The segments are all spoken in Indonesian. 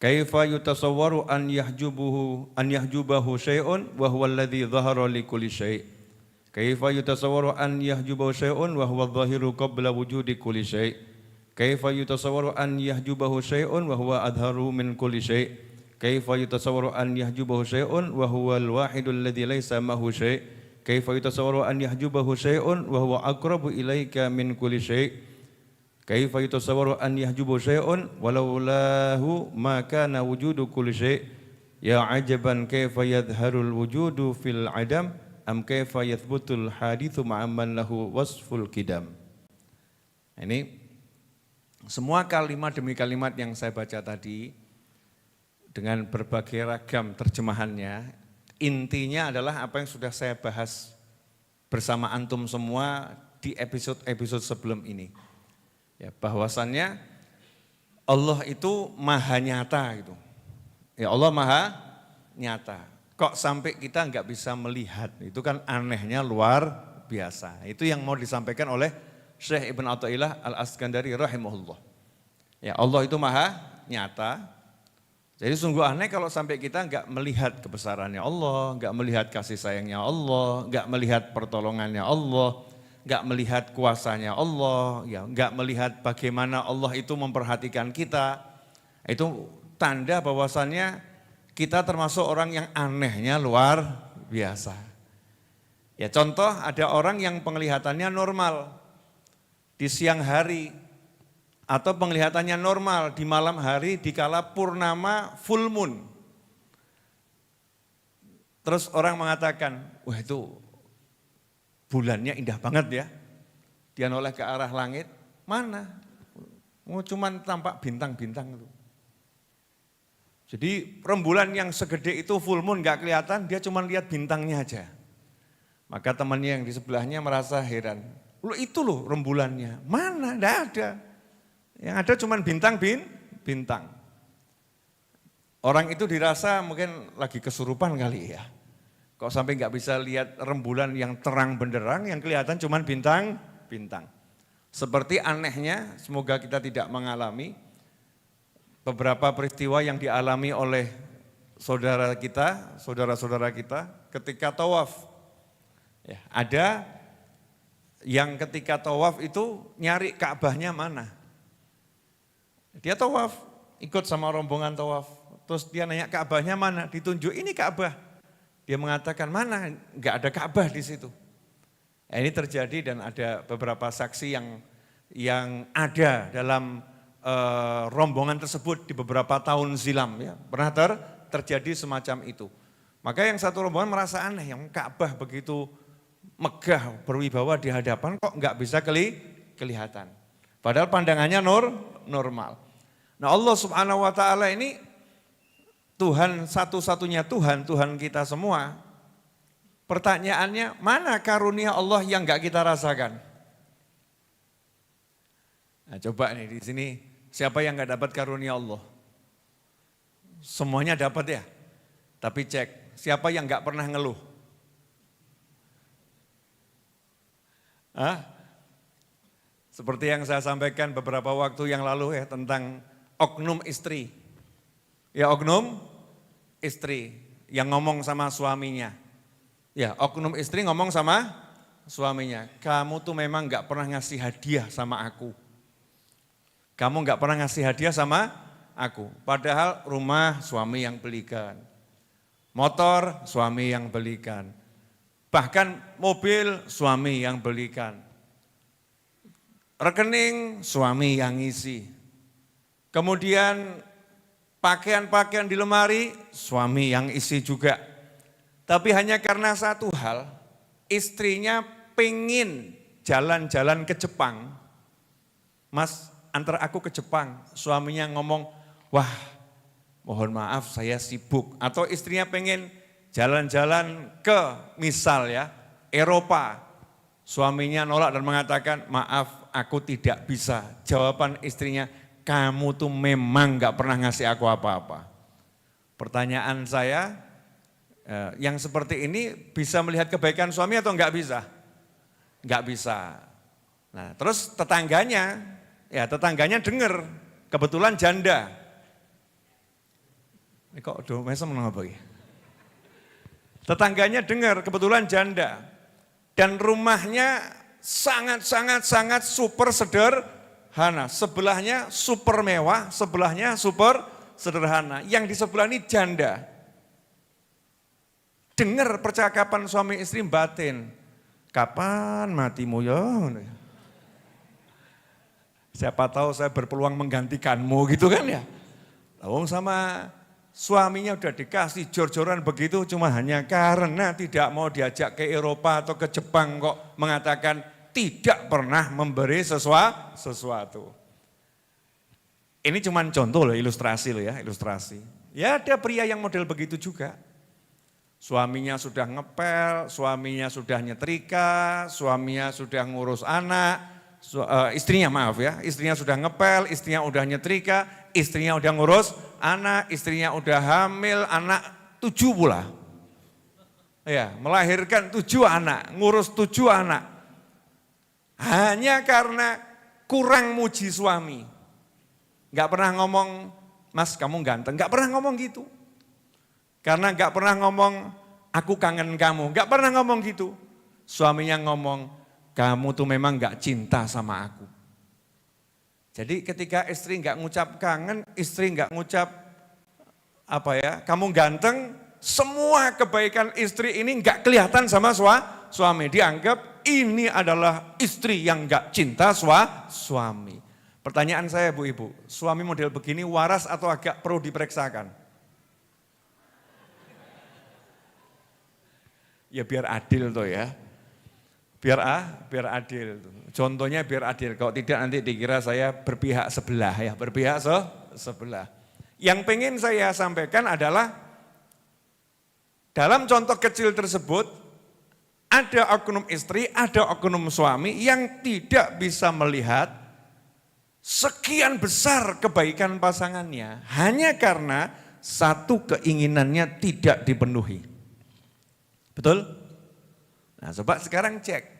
Kaifa yutasawwaru an yahjubahu syai'un wa huwa alladhi dhahara li kulli syai'. Kaifa yutasawwaru an yahjubahu syai'un wa huwa adh-dhahiru qabla wujudi kulli syai'. Kaifa yutasawwaru an yahjubahu syai'un wa huwa adharu min kulli syai'. Kaifa yutasawwaru an yahjubahu syai'un wa huwa al-wahidu alladhi laysa ma'ahu syai'. Kaifa yutasawwaru an yahjubahu syai'un wa huwa aqrabu ilaika min kulli syai'. Kaifa yutasawwaru an yahjubu syai'un walaulahu ma kana wujudu kulli syai'. Ya ajaban kaifa yadharul wujudu fil adam am kaifa yathbutul hadithu ma'amman lahu wasful kidam. Ini semua kalimat demi kalimat yang saya baca tadi dengan berbagai ragam terjemahannya, intinya adalah apa yang sudah saya bahas bersama antum semua di episode-episode sebelum ini. Ya, bahwasannya Allah itu maha nyata gitu. Ya Allah maha nyata. Kok sampai kita nggak bisa melihat? Itu kan anehnya luar biasa. Itu yang mau disampaikan oleh Syekh Ibn Athaillah Al-Askandari rahimahullah. Ya Allah itu maha nyata. Jadi sungguh aneh kalau sampai kita nggak melihat kebesarannya Allah, nggak melihat kasih sayangnya Allah, nggak melihat pertolongannya Allah, nggak melihat kuasanya Allah, ya, nggak melihat bagaimana Allah itu memperhatikan kita. Itu tanda bahwasannya kita termasuk orang yang anehnya luar biasa. Ya contoh ada orang yang penglihatannya normal di siang hari atau penglihatannya normal di malam hari dikala purnama full moon. Terus orang mengatakan, wah itu bulannya indah banget ya, dia noleh ke arah langit, mana? Cuman tampak bintang-bintang itu. Jadi rembulan yang segede itu full moon gak kelihatan, dia cuma lihat bintangnya aja. Maka temannya yang di sebelahnya merasa heran, itu loh rembulannya, mana? Tidak ada. Yang ada cuma bintang. Orang itu dirasa mungkin lagi kesurupan kali ya. Kok sampai nggak bisa lihat rembulan yang terang benderang, yang kelihatan cuma bintang. Seperti anehnya, semoga kita tidak mengalami beberapa peristiwa yang dialami oleh saudara-saudara kita ketika tawaf. Ya, ada yang ketika tawaf itu nyari Ka'bahnya mana. Dia tawaf, ikut sama rombongan tawaf. Terus dia nanya Ka'bahnya mana, ditunjuk ini Ka'bah. Dia mengatakan mana, enggak ada Ka'bah di situ. Ini terjadi dan ada beberapa saksi yang ada dalam rombongan tersebut di beberapa tahun silam. Ya. Pernah terjadi semacam itu. Maka yang satu rombongan merasa aneh, yang Ka'bah begitu megah, berwibawa di hadapan kok enggak bisa kelihatan. Padahal pandangannya normal. Nah Allah subhanahu wa ta'ala ini Tuhan satu-satunya Tuhan kita semua. Pertanyaannya, mana karunia Allah yang enggak kita rasakan? Nah coba nih di sini, siapa yang enggak dapat karunia Allah? Semuanya dapat ya? Tapi cek, siapa yang enggak pernah ngeluh? Seperti yang saya sampaikan beberapa waktu yang lalu ya tentang oknum istri. Ya oknum istri yang ngomong sama suaminya. Ya oknum istri ngomong sama suaminya. Kamu tuh memang gak pernah ngasih hadiah sama aku. Kamu gak pernah ngasih hadiah sama aku. Padahal rumah suami yang belikan. Motor suami yang belikan. Bahkan mobil suami yang belikan. Rekening suami yang ngisi. Kemudian pakaian-pakaian di lemari, suami yang isi juga. Tapi hanya karena satu hal, istrinya pengen jalan-jalan ke Jepang. Mas, antar aku ke Jepang. Suaminya ngomong, wah mohon maaf saya sibuk. Atau istrinya pengen jalan-jalan ke misal ya, Eropa. Suaminya nolak dan mengatakan, maaf aku tidak bisa. Jawaban istrinya, kamu tuh memang gak pernah ngasih aku apa-apa. Pertanyaan saya, yang seperti ini bisa melihat kebaikan suami atau enggak bisa? Enggak bisa. Nah terus tetangganya dengar, kebetulan janda. Ini kok do mesem ngapa iki? Tetangganya dengar, kebetulan janda. Dan rumahnya sangat super sederhana. Sebelahnya super mewah, sebelahnya super sederhana. Yang di sebelah ini janda. Dengar percakapan suami istri batin. Kapan matimu ya? Siapa tahu saya berpeluang menggantikanmu gitu kan ya. Wong sama suaminya udah dikasih jor-joran begitu cuma hanya karena tidak mau diajak ke Eropa atau ke Jepang kok mengatakan tidak pernah memberi sesuatu. Ini cuma contoh loh, ilustrasi loh ya, ilustrasi. Ya ada pria yang model begitu juga. Suaminya sudah ngepel, suaminya sudah nyetrika, suaminya sudah ngurus anak, istrinya maaf ya, istrinya sudah ngepel, istrinya udah nyetrika, istrinya udah ngurus anak, istrinya udah hamil, anak 7 pula. Ya, melahirkan 7 anak, ngurus 7 anak. Hanya karena kurang muji suami. Gak pernah ngomong, Mas kamu ganteng, gak pernah ngomong gitu. Karena gak pernah ngomong, aku kangen kamu, gak pernah ngomong gitu. Suaminya ngomong, kamu tuh memang gak cinta sama aku. Jadi ketika istri gak ngucap kangen, istri gak ngucap kamu ganteng, semua kebaikan istri ini gak kelihatan sama suami. Dianggap ini adalah istri yang gak cinta suami. Pertanyaan saya Bu Ibu, suami model begini waras atau agak perlu diperiksakan? Ya biar adil tuh ya. Biar adil. Contohnya biar adil. Kalau tidak nanti dikira saya berpihak sebelah ya, berpihak sebelah. Yang pengen saya sampaikan adalah dalam contoh kecil tersebut ada oknum istri, ada oknum suami yang tidak bisa melihat sekian besar kebaikan pasangannya hanya karena satu keinginannya tidak dipenuhi. Betul? Nah coba sekarang cek.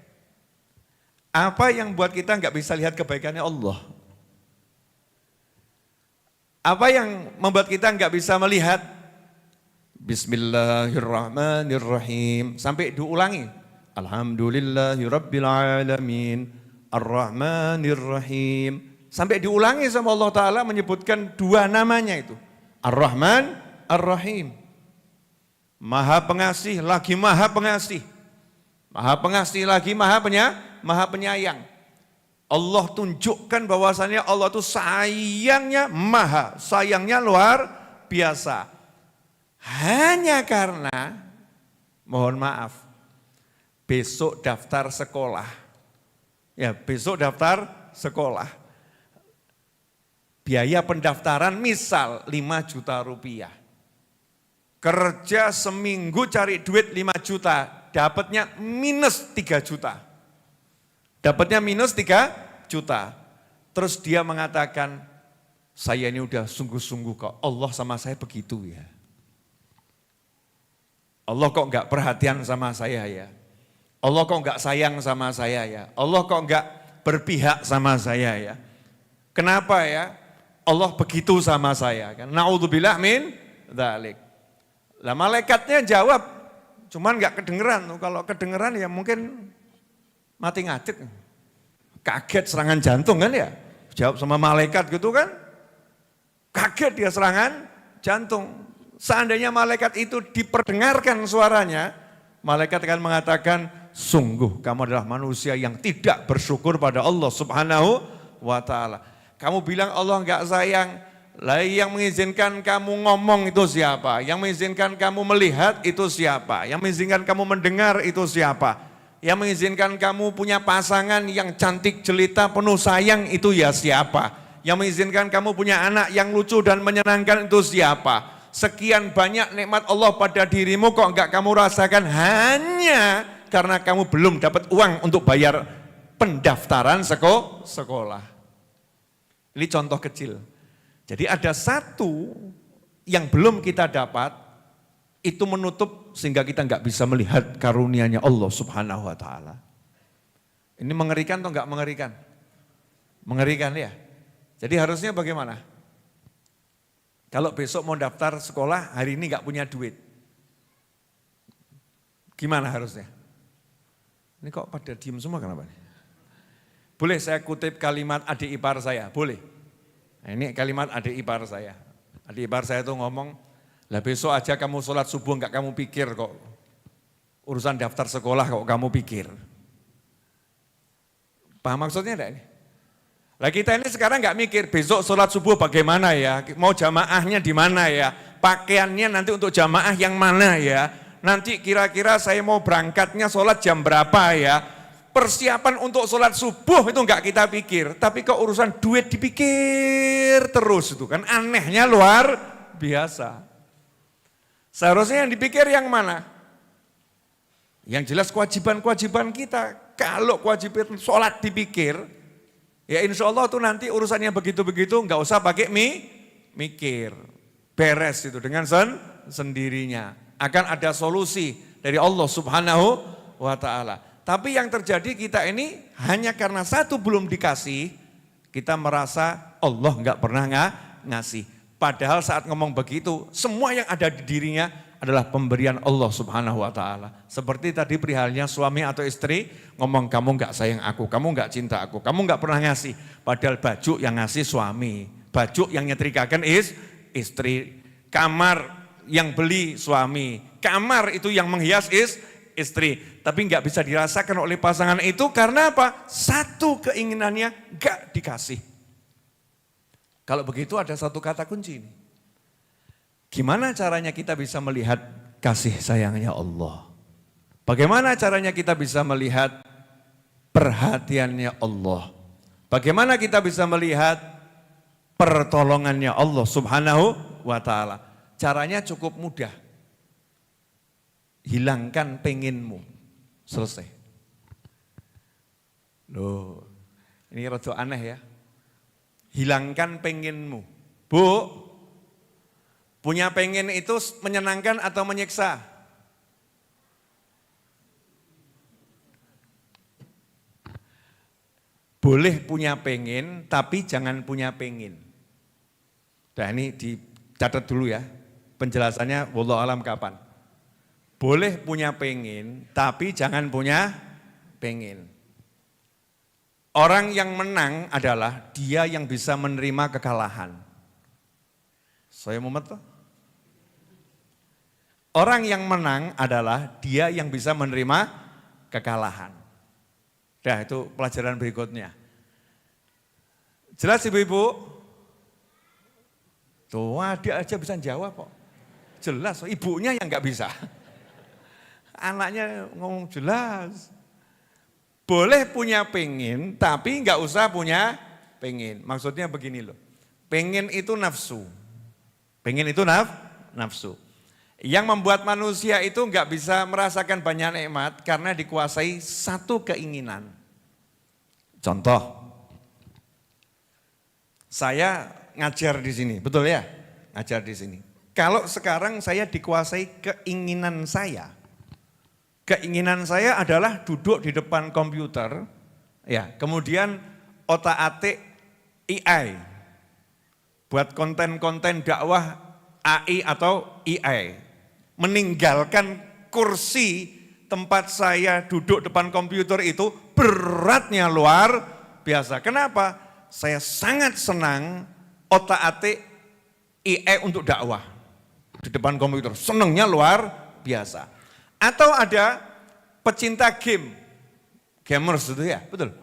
Apa yang buat kita nggak bisa lihat kebaikannya Allah? Apa yang membuat kita nggak bisa melihat Bismillahirrahmanirrahim sampai diulangi. Alhamdulillahirrabbilalamin Ar-Rahmanirrahim sampai diulangi sama Allah Ta'ala menyebutkan 2 namanya itu. Ar-Rahman, Ar-Rahim. Maha pengasih lagi maha pengasih. Maha pengasih lagi maha penyayang. Allah tunjukkan bahwasannya Allah itu sayangnya luar biasa. Hanya karena, mohon maaf, besok daftar sekolah. Ya besok daftar sekolah. Biaya pendaftaran misal 5 juta rupiah. Kerja seminggu cari duit 5 juta, dapatnya minus 3 juta. Dapatnya minus 3 juta. Terus dia mengatakan, saya ini udah sungguh-sungguh kok, Allah sama saya begitu ya. Allah kok enggak perhatian sama saya ya. Allah kok enggak sayang sama saya ya. Allah kok enggak berpihak sama saya ya. Kenapa ya? Allah begitu sama saya kan. Na'udzubillah min dzalik. Lah malaikatnya jawab, cuman enggak kedengeran. Kalau kedengeran ya mungkin mati ngadik. Kaget serangan jantung kan ya. Jawab sama malaikat gitu kan. Kaget dia serangan jantung. Seandainya malaikat itu diperdengarkan suaranya, malaikat akan mengatakan, sungguh kamu adalah manusia yang tidak bersyukur pada Allah Subhanahu wa ta'ala. Kamu bilang Allah enggak sayang, lah yang mengizinkan kamu ngomong itu siapa? Yang mengizinkan kamu melihat itu siapa? Yang mengizinkan kamu mendengar itu siapa? Yang mengizinkan kamu punya pasangan yang cantik jelita penuh sayang itu ya siapa? Yang mengizinkan kamu punya anak yang lucu dan menyenangkan itu siapa? Sekian banyak nikmat Allah pada dirimu kok enggak kamu rasakan hanya karena kamu belum dapat uang untuk bayar pendaftaran sekolah. Ini contoh kecil. Jadi ada satu yang belum kita dapat, itu menutup sehingga kita enggak bisa melihat karunia-Nya Allah Subhanahu wa ta'ala. Ini mengerikan atau enggak mengerikan? Mengerikan ya. Jadi harusnya bagaimana? Kalau besok mau daftar sekolah, hari ini nggak punya duit. Gimana harusnya? Ini kok pada diem semua kenapa? Boleh saya kutip kalimat adik ipar saya? Boleh. Nah, ini kalimat adik ipar saya. Adik ipar saya itu ngomong, lah besok aja kamu sholat subuh nggak kamu pikir kok. Urusan daftar sekolah kok kamu pikir. Paham maksudnya enggak ini? Lah kita ini sekarang nggak mikir besok sholat subuh bagaimana ya, mau jamaahnya di mana ya, pakaiannya nanti untuk jamaah yang mana ya, nanti kira-kira saya mau berangkatnya sholat jam berapa ya, persiapan untuk sholat subuh itu nggak kita pikir, tapi kok urusan duit dipikir terus itu kan anehnya luar biasa. Seharusnya yang dipikir yang mana? Yang jelas kewajiban-kewajiban kita, kalau kewajiban sholat dipikir, ya insya Allah tuh nanti urusannya begitu-begitu nggak usah pakai mikir. Beres itu dengan sendirinya. Akan ada solusi dari Allah Subhanahu wa ta'ala. Tapi yang terjadi kita ini hanya karena satu belum dikasih, kita merasa Allah nggak pernah ngasih. Padahal saat ngomong begitu, semua yang ada di dirinya adalah pemberian Allah Subhanahu wa ta'ala. Seperti tadi perihalnya suami atau istri ngomong kamu enggak sayang aku, kamu enggak cinta aku, kamu enggak pernah ngasih. Padahal baju yang ngasih suami, baju yang nyetrikakan istri, kamar yang beli suami, kamar itu yang menghias istri. Tapi enggak bisa dirasakan oleh pasangan itu karena apa? Satu keinginannya enggak dikasih. Kalau begitu ada satu kata kunci ini. Gimana caranya kita bisa melihat kasih sayangnya Allah? Bagaimana caranya kita bisa melihat perhatiannya Allah? Bagaimana kita bisa melihat pertolongannya Allah Subhanahu wa ta'ala? Caranya cukup mudah. Hilangkan pengenmu. Selesai. Loh, ini rada aneh ya. Hilangkan pengenmu. Bu, punya pengen itu menyenangkan atau menyiksa? Boleh punya pengen, tapi jangan punya pengen. Nah ini dicatat dulu ya, penjelasannya wallahu alam kapan. Boleh punya pengen, tapi jangan punya pengen. Orang yang menang adalah dia yang bisa menerima kekalahan. Saya mumet toh? Orang yang menang adalah dia yang bisa menerima kekalahan. Nah itu pelajaran berikutnya. Jelas ibu-ibu? Tuh dia aja bisa jawab kok. Jelas, ibunya yang nggak bisa. Anaknya ngomong jelas. Boleh punya pengen, tapi nggak usah punya pengen. Maksudnya begini loh, pengen itu nafsu. Pengen itu nafsu. Yang membuat manusia itu nggak bisa merasakan banyak nikmat karena dikuasai satu keinginan. Contoh, saya ngajar di sini, betul ya? Ngajar di sini. Kalau sekarang saya dikuasai keinginan saya. Keinginan saya adalah duduk di depan komputer, ya, kemudian otak-atik AI, buat konten-konten dakwah AI atau AI, meninggalkan kursi tempat saya duduk depan komputer itu beratnya luar biasa. Kenapa? Saya sangat senang otak-atik AI untuk dakwah di depan komputer, senangnya luar biasa. Atau ada pecinta game, gamers itu ya, betul.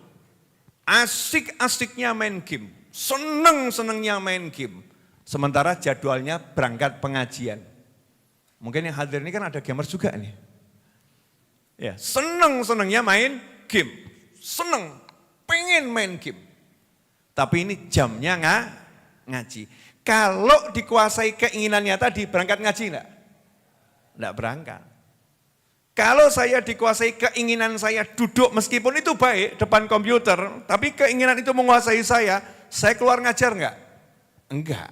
Asik-asiknya main game, seneng-senengnya main game. Sementara jadwalnya berangkat pengajian. Mungkin yang hadir ini kan ada gamers juga nih. Ya, seneng-senengnya main game, seneng, pengen main game. Tapi ini jamnya ngaji. Kalau dikuasai keinginannya tadi, berangkat ngaji enggak? Enggak berangkat. Kalau saya dikuasai keinginan saya duduk meskipun itu baik depan komputer, tapi keinginan itu menguasai saya keluar ngajar enggak? Enggak.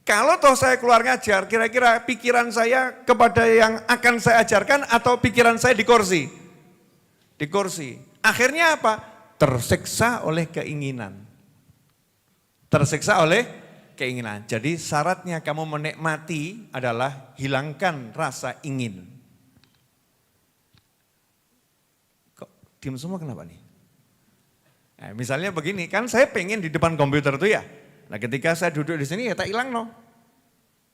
Kalau toh saya keluar ngajar, kira-kira pikiran saya kepada yang akan saya ajarkan atau pikiran saya di kursi? Di kursi. Akhirnya apa? Tersiksa oleh keinginan. Tersiksa oleh keinginan. Jadi syaratnya kamu menikmati adalah hilangkan rasa ingin. Kok diam semua kenapa nih? Nah, misalnya begini, kan saya pengen di depan komputer tuh ya. Nah ketika saya duduk di sini ya tak hilang no.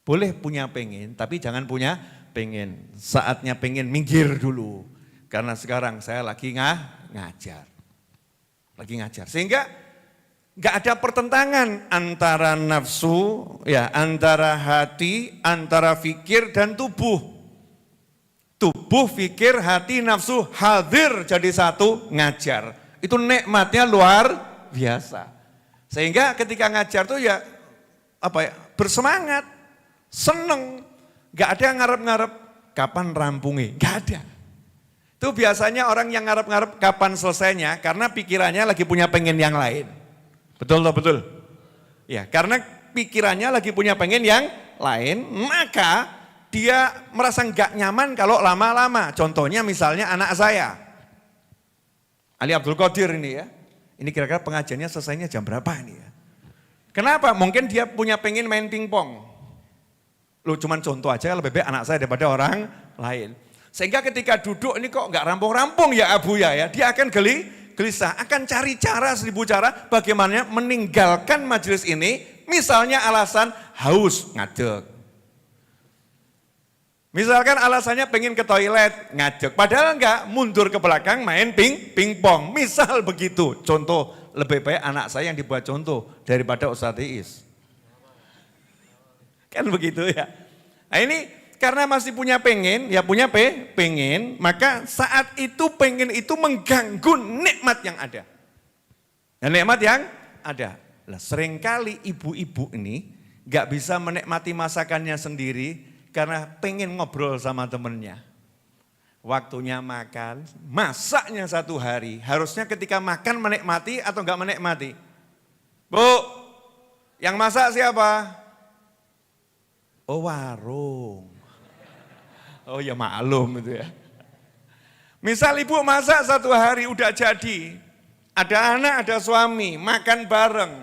Boleh punya pengen, tapi jangan punya pengen. Saatnya pengen minggir dulu. Karena sekarang saya lagi ngajar. Lagi ngajar. Sehingga nggak ada pertentangan antara nafsu, ya, antara hati, antara fikir dan tubuh. Tubuh, fikir, hati, nafsu hadir jadi satu ngajar. Itu nikmatnya luar biasa. Sehingga ketika ngajar tuh ya bersemangat, seneng, nggak ada yang ngarep-ngarep kapan rampungi, nggak ada. Itu biasanya orang yang ngarep-ngarep kapan selesainya karena pikirannya lagi punya pengen yang lain. Betul loh, betul. Ya, karena pikirannya lagi punya pengen yang lain, maka dia merasa nggak nyaman kalau lama-lama. Contohnya misalnya anak saya, Ali Abdul Qadir ini ya. Ini kira-kira pengajiannya selesainya jam berapa ini ya? Kenapa? Mungkin dia punya pengen main pingpong. Lu cuman contoh aja lebih baik anak saya daripada orang lain. Sehingga ketika duduk ini kok nggak rampung-rampung ya Abu ya, dia akan gelisah, akan cari cara 1000 cara bagaimana meninggalkan majelis ini. Misalnya alasan haus, ngadeg. Misalkan alasannya pengen ke toilet, ngajak. Padahal enggak, mundur ke belakang main pingpong. Misal begitu, contoh. Lebih baik anak saya yang dibuat contoh daripada Ustadz Iis. Kan begitu ya. Nah ini karena masih punya pengen, ya punya pengen, maka saat itu pengen itu mengganggu nikmat yang ada. Dan nikmat yang ada. Nah, seringkali ibu-ibu ini enggak bisa menikmati masakannya sendiri, karena pengen ngobrol sama temennya. Waktunya makan, masaknya 1 hari. Harusnya ketika makan menikmati atau enggak menikmati? Bu, yang masak siapa? Oh warung. Oh ya maklum itu ya. Misal ibu masak 1 hari udah jadi. Ada anak, ada suami, makan bareng.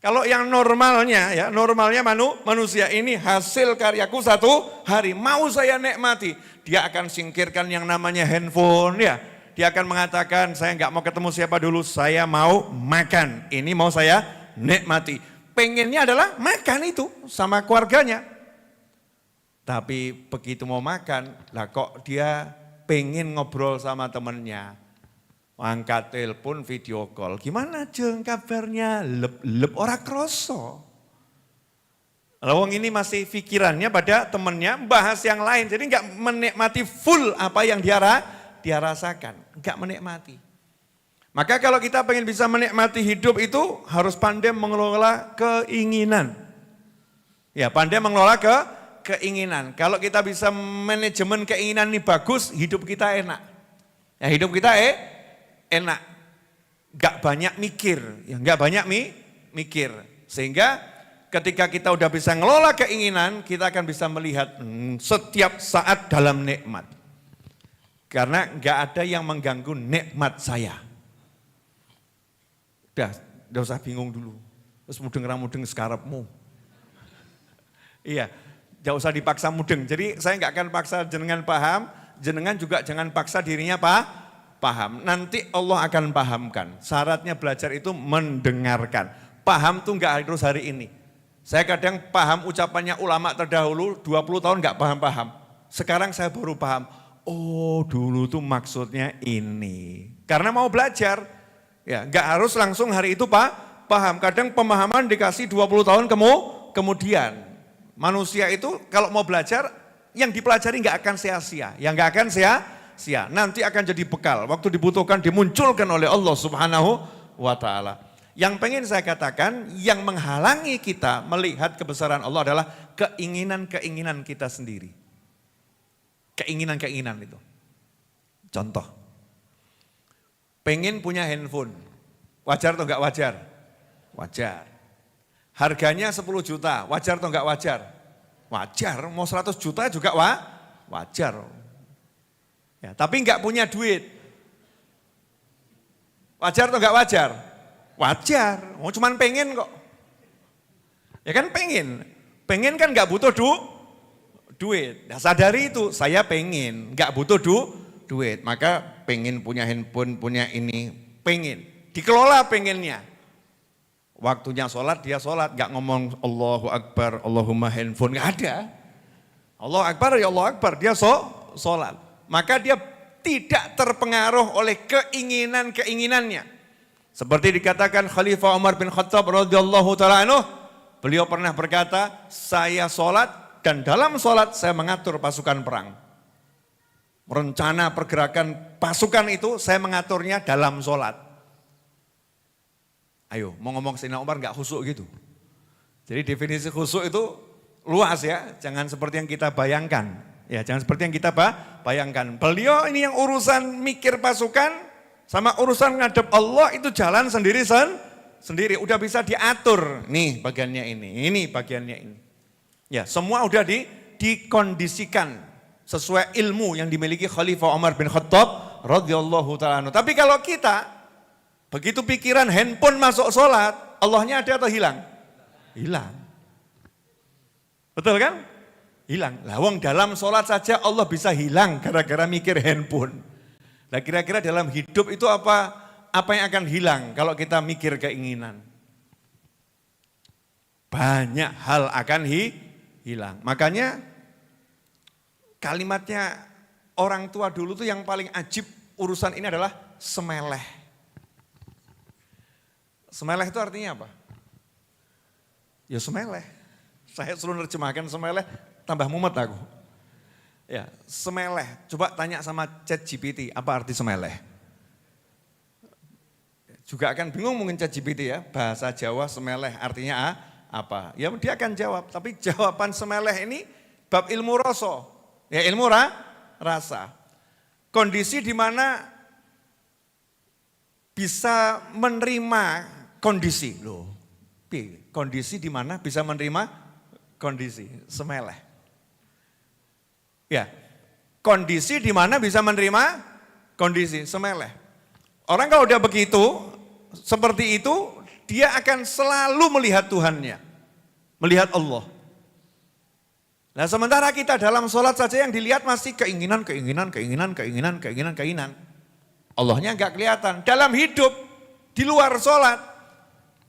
Kalau yang normalnya ya, normalnya manusia ini hasil karyaku 1 hari, mau saya nikmati. Dia akan singkirkan yang namanya handphone ya. Dia akan mengatakan saya enggak mau ketemu siapa dulu, saya mau makan. Ini mau saya nikmati. Pengennya adalah makan itu sama keluarganya. Tapi begitu mau makan, lah kok dia pengen ngobrol sama temennya. Angkat telepon, video call, gimana jeng kabarnya, lep ora kroso. Lawang ini masih pikirannya pada temennya, bahas yang lain, jadi enggak menikmati full apa yang dia rasakan, enggak menikmati. Maka kalau kita pengen bisa menikmati hidup itu harus pandai mengelola keinginan. Ya, pandai mengelola keinginan. Kalau kita bisa manajemen keinginan ini bagus, hidup kita enak. Ya, hidup kita enak, gak banyak mikir, ya gak banyak mikir. Sehingga ketika kita udah bisa ngelola keinginan, kita akan bisa melihat setiap saat dalam nikmat. Karena gak ada yang mengganggu nikmat saya. Udah usah bingung dulu, terus mudeng sekarapmu. Iya, gak usah dipaksa mudeng. Jadi saya gak akan paksa jenengan paham, jenengan juga jangan paksa dirinya paham, nanti Allah akan pahamkan. Syaratnya belajar itu mendengarkan. Paham tuh enggak harus hari ini. Saya kadang paham ucapannya ulama terdahulu 20 tahun enggak paham. Sekarang saya baru paham. Oh dulu tuh maksudnya ini. Karena mau belajar. Ya, enggak harus langsung hari itu paham. Kadang pemahaman dikasih 20 tahun kemudian. Manusia itu kalau mau belajar yang dipelajari enggak akan sia-sia. Yang enggak akan sia-sia, nanti akan jadi bekal. Waktu dibutuhkan dimunculkan oleh Allah Subhanahu wa ta'ala. Yang pengen saya katakan, yang menghalangi kita melihat kebesaran Allah adalah keinginan-keinginan kita sendiri. Keinginan-keinginan itu. Contoh, pengen punya handphone. Wajar atau enggak wajar? Wajar. Harganya 10 juta, wajar atau enggak wajar? Wajar, mau 100 juta juga wajar. Ya, tapi enggak punya duit. Wajar atau enggak wajar? Wajar, mau cuman pengen kok. Ya kan pengen kan nggak butuh duit. Nah, sadari itu, saya pengen, nggak butuh duit. Maka pengen punya handphone, punya ini, pengen. Dikelola pengennya. Waktunya sholat, dia sholat. Nggak ngomong Allahu Akbar, Allahumma handphone, nggak ada. Allahu Akbar, ya Allah Akbar, dia sholat. Maka dia tidak terpengaruh oleh keinginannya. Seperti dikatakan Khalifah Umar bin Khattab radhiyallahu ta'ala anhu, beliau pernah berkata, saya sholat, dan dalam sholat saya mengatur pasukan perang. Rencana pergerakan pasukan itu saya mengaturnya dalam sholat. Ayo, mau ngomong Sayyidina Umar nggak khusyuk gitu. Jadi definisi khusyuk itu luas ya, jangan seperti yang kita bayangkan. Ya, jangan seperti yang kita bayangkan. Beliau ini yang urusan mikir pasukan sama urusan ngadep Allah itu jalan sendiri. Udah bisa diatur. Nih bagiannya ini bagiannya ini. Ya, semua udah dikondisikan sesuai ilmu yang dimiliki Khalifah Umar bin Khattab radhiyallahu ta'ala anhu. Tapi kalau kita begitu pikiran handphone masuk sholat, Allahnya ada atau hilang? Hilang. Betul kan? Hilang. Lah wong dalam sholat saja Allah bisa hilang gara-gara mikir handphone. Nah kira-kira dalam hidup itu apa yang akan hilang kalau kita mikir keinginan? Banyak hal akan hilang. Makanya kalimatnya orang tua dulu tuh yang paling ajib urusan ini adalah semeleh. Semeleh itu artinya apa? Ya semeleh. Saya suruh nerjemahkan semeleh, tambah mumet aku. Ya, semeleh. Coba tanya sama ChatGPT, apa arti semeleh? Juga akan bingung mungkin ChatGPT ya, bahasa Jawa semeleh artinya apa? Ya dia akan jawab, tapi jawaban semeleh ini bab ilmu rasa. Ya ilmu rasa. Kondisi di mana bisa menerima kondisi. Loh, kondisi di mana bisa menerima kondisi, semeleh. Ya, kondisi di mana bisa menerima kondisi, semeleh. Orang kalau udah begitu, seperti itu, dia akan selalu melihat Tuhannya, melihat Allah. Nah sementara kita dalam sholat saja yang dilihat masih keinginan. Allahnya enggak kelihatan. Dalam hidup, di luar sholat,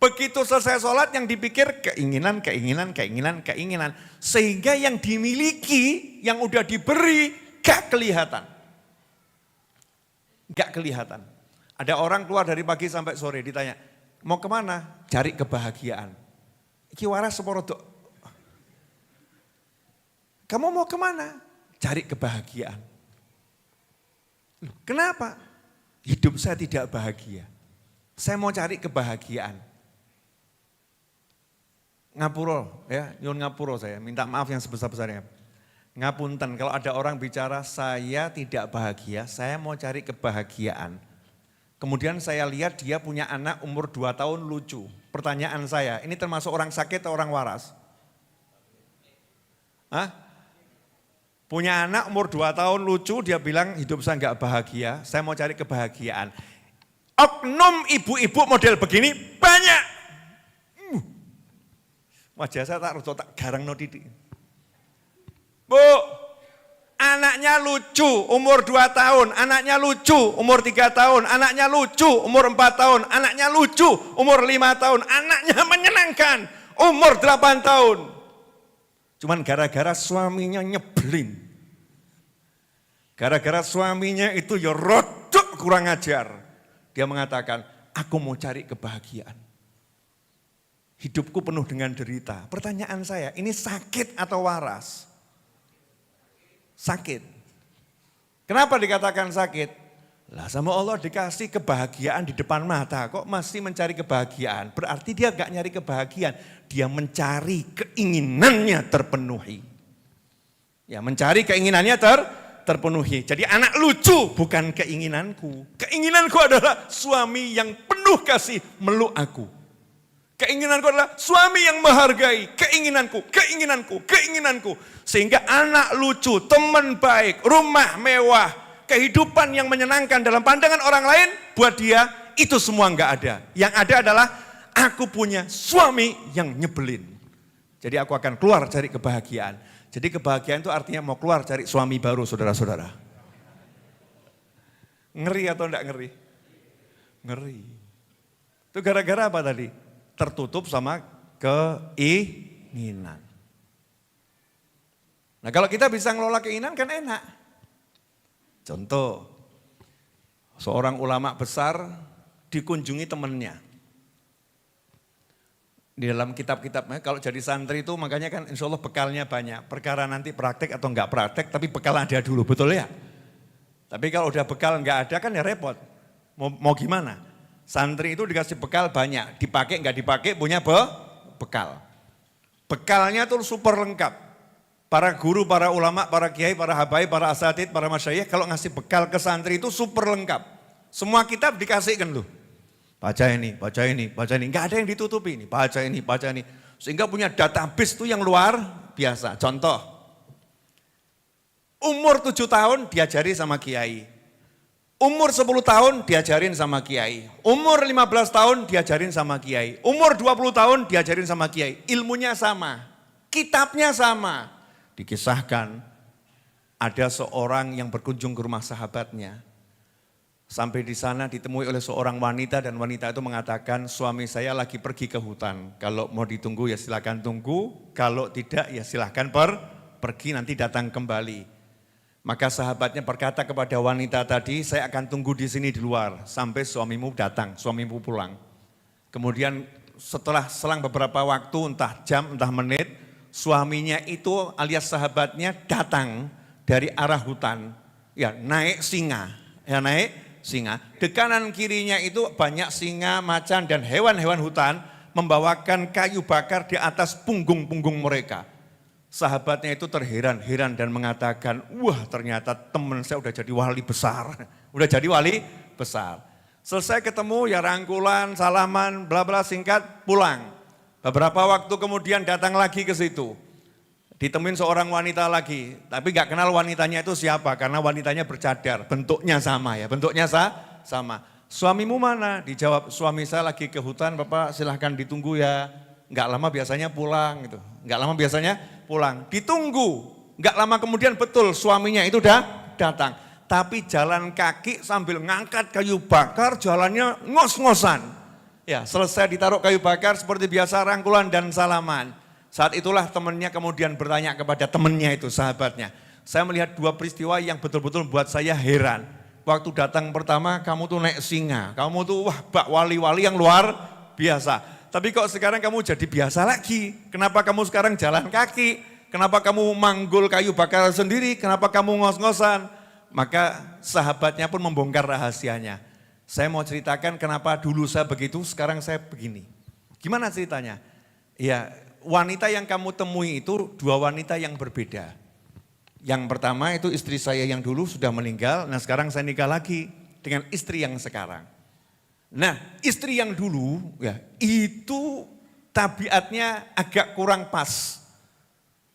begitu selesai sholat yang dipikir keinginan. Sehingga yang dimiliki, yang udah diberi, gak kelihatan. Ada orang keluar dari pagi sampai sore ditanya, mau kemana? Cari kebahagiaan. Iki waras seporodok. Kamu mau kemana? Cari kebahagiaan. Kenapa? Hidup saya tidak bahagia. Saya mau cari kebahagiaan. Ngapura, ya, nyun ngapura saya, minta maaf yang sebesar-besarnya. Ngapunten, kalau ada orang bicara saya tidak bahagia, saya mau cari kebahagiaan. Kemudian saya lihat dia punya anak umur 2 tahun lucu. Pertanyaan saya, ini termasuk orang sakit atau orang waras? Hah? Punya anak umur 2 tahun lucu, dia bilang hidup saya enggak bahagia, saya mau cari kebahagiaan. Oknum ibu-ibu model begini banyak. Wajah saya tak garang no titik. Bu, anaknya lucu umur 2 tahun, anaknya lucu umur 3 tahun, anaknya lucu umur 4 tahun, anaknya lucu umur 5 tahun, anaknya menyenangkan umur 8 tahun. Cuman gara-gara suaminya nyebelin. Gara-gara suaminya itu ya rodok kurang ajar. Dia mengatakan, aku mau cari kebahagiaan. Hidupku penuh dengan derita. Pertanyaan saya, ini sakit atau waras? Sakit. Kenapa dikatakan sakit? Lah sama Allah dikasih kebahagiaan di depan mata, kok masih mencari kebahagiaan? Berarti dia gak nyari kebahagiaan, dia mencari keinginannya terpenuhi. Ya mencari keinginannya terpenuhi. Jadi anak lucu bukan keinginanku. Keinginanku adalah suami yang penuh kasih meluk aku. Keinginanku adalah suami yang menghargai. Keinginanku. Sehingga anak lucu, teman baik, rumah mewah, kehidupan yang menyenangkan dalam pandangan orang lain, buat dia itu semua enggak ada. Yang ada adalah aku punya suami yang nyebelin. Jadi aku akan keluar cari kebahagiaan. Jadi kebahagiaan itu artinya mau keluar cari suami baru, saudara-saudara. Ngeri atau enggak ngeri? Ngeri. Itu gara-gara apa tadi? Tertutup sama keinginan. Nah kalau kita bisa ngelola keinginan kan enak. Contoh, seorang ulama besar dikunjungi temannya. Di dalam kitab-kitabnya, kalau jadi santri itu makanya kan insya Allah bekalnya banyak. Perkara nanti praktek atau enggak praktek, tapi bekal ada dulu, betul ya? Tapi kalau udah bekal enggak ada kan ya repot. Mau gimana? Santri itu dikasih bekal banyak, dipakai enggak dipakai punya bekal. Bekalnya tuh super lengkap. Para guru, para ulama, para kiai, para habaib, para asatid, para masyayikh kalau ngasih bekal ke santri itu super lengkap. Semua kitab dikasihkan tuh. Baca ini, baca ini, baca ini. Enggak ada yang ditutupi ini, baca ini, baca ini. Sehingga punya database itu yang luar biasa. Contoh, umur 7 tahun diajari sama kiai. Umur 10 tahun diajarin sama kiai. Umur 15 tahun diajarin sama kiai. Umur 20 tahun diajarin sama kiai. Ilmunya sama, kitabnya sama. Dikisahkan ada seorang yang berkunjung ke rumah sahabatnya. Sampai di sana ditemui oleh seorang wanita dan wanita itu mengatakan suami saya lagi pergi ke hutan. Kalau mau ditunggu ya silakan tunggu, kalau tidak ya silakan pergi nanti datang kembali. Maka sahabatnya berkata kepada wanita tadi, saya akan tunggu di sini di luar sampai suamimu datang, suamimu pulang. Kemudian setelah selang beberapa waktu entah jam entah menit, suaminya itu alias sahabatnya datang dari arah hutan, ya naik singa, Di kanan kirinya itu banyak singa, macan dan hewan-hewan hutan membawakan kayu bakar di atas punggung-punggung mereka. Sahabatnya itu terheran-heran dan mengatakan, wah ternyata teman saya udah jadi wali besar. Selesai ketemu ya rangkulan, salaman, bla bla singkat, pulang. Beberapa waktu kemudian datang lagi ke situ. Ditemuin seorang wanita lagi, tapi gak kenal wanitanya itu siapa karena wanitanya bercadar, bentuknya sama ya, sama. Suamimu mana? Dijawab, suami saya lagi ke hutan, Bapak silahkan ditunggu ya. Gak lama biasanya pulang gitu. Ditunggu, gak lama kemudian betul suaminya itu udah datang. Tapi jalan kaki sambil ngangkat kayu bakar, jalannya ngos-ngosan. Ya, selesai ditaruh kayu bakar seperti biasa rangkulan dan salaman. Saat itulah temannya kemudian bertanya kepada temannya itu, sahabatnya. Saya melihat dua peristiwa yang betul-betul membuat saya heran. Waktu datang pertama kamu tuh naik singa, kamu tuh bak wali-wali yang luar biasa. Tapi kok sekarang kamu jadi biasa lagi, kenapa kamu sekarang jalan kaki, kenapa kamu manggul kayu bakar sendiri, kenapa kamu ngos-ngosan. Maka sahabatnya pun membongkar rahasianya. Saya mau ceritakan kenapa dulu saya begitu, sekarang saya begini. Gimana ceritanya? Ya, wanita yang kamu temui itu dua wanita yang berbeda. Yang pertama itu istri saya yang dulu sudah meninggal, nah sekarang saya nikah lagi dengan istri yang sekarang. Nah istri yang dulu ya itu tabiatnya agak kurang pas.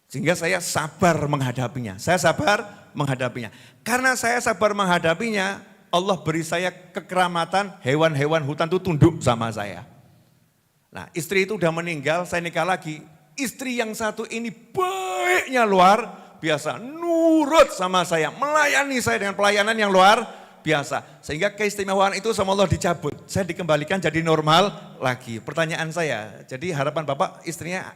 Sehingga saya sabar menghadapinya, Karena saya sabar menghadapinya, Allah beri saya kekeramatan, hewan-hewan hutan itu tunduk sama saya. Nah istri itu udah meninggal, saya nikah lagi. Istri yang satu ini baiknya luar biasa, nurut sama saya, melayani saya dengan pelayanan yang luar biasa. Sehingga keistimewaan itu sama Allah dicabut, saya dikembalikan jadi normal lagi. Pertanyaan saya, jadi harapan Bapak istrinya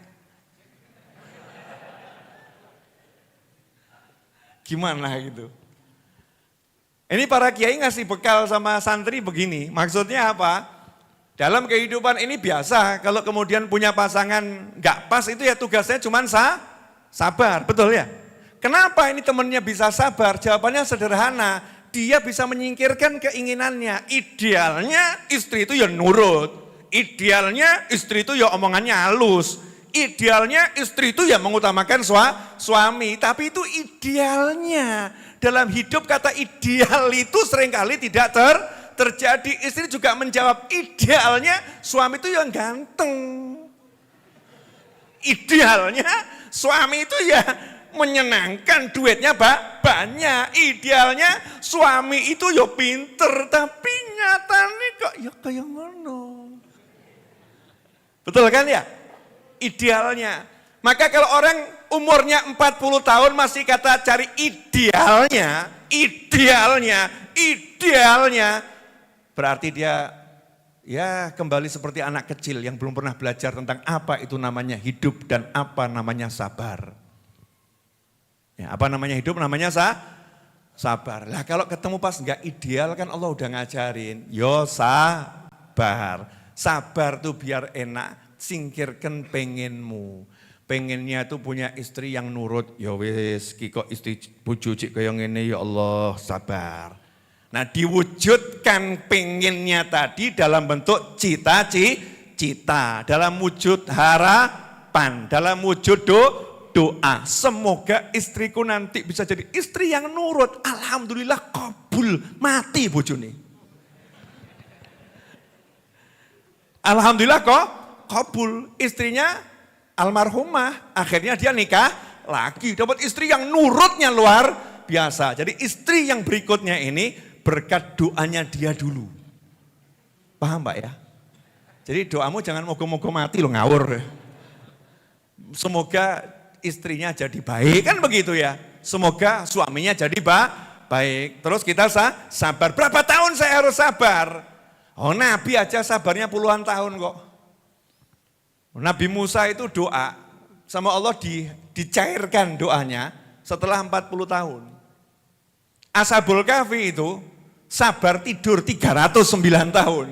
gimana gitu? Ini para kiai ngasih bekal sama santri begini, maksudnya apa? Dalam kehidupan ini biasa, kalau kemudian punya pasangan gak pas itu ya tugasnya cuma sabar, betul ya? Kenapa ini temennya bisa sabar? Jawabannya sederhana, dia bisa menyingkirkan keinginannya. Idealnya istri itu ya nurut, idealnya istri itu ya omongannya halus, idealnya istri itu ya mengutamakan suami, tapi itu idealnya. Dalam hidup kata ideal itu seringkali tidak terjadi. Istri juga menjawab idealnya suami itu yang ganteng. Idealnya suami itu ya menyenangkan, duitnya banyak. Idealnya suami itu ya pinter, tapi nyatanya kok ya kayak ngono. Betul kan ya? Idealnya. Maka kalau orang umurnya 40 tahun masih kata cari idealnya, berarti dia ya kembali seperti anak kecil yang belum pernah belajar tentang apa itu namanya hidup dan apa namanya sabar. Ya, apa namanya hidup, namanya sabar. Lah kalau ketemu pas enggak ideal kan Allah udah ngajarin, yo sabar. Sabar tuh biar enak, singkirkan pengenmu. Pengennya tuh punya istri yang nurut, ya wis kok istri bojo cik kaya ngene ya Allah, sabar. Nah diwujudkan pengennya tadi dalam bentuk cita-cita, dalam wujud harapan, dalam wujud doa. Semoga istriku nanti bisa jadi istri yang nurut. Alhamdulillah kabul, mati bojone. Alhamdulillah kok kabul, istrinya almarhumah. Akhirnya dia nikah lagi, dapat istri yang nurutnya luar biasa. Jadi istri yang berikutnya ini berkat doanya dia dulu. Paham Pak ya? Jadi doamu jangan moga-moga mati lo, ngawur. Semoga istrinya jadi baik, kan begitu ya. Semoga suaminya jadi baik. Terus kita sabar. Berapa tahun saya harus sabar? Oh Nabi aja sabarnya puluhan tahun kok. Nabi Musa itu doa sama Allah dicairkan doanya setelah 40 tahun. Ashabul Kahfi itu sabar tidur 309 tahun.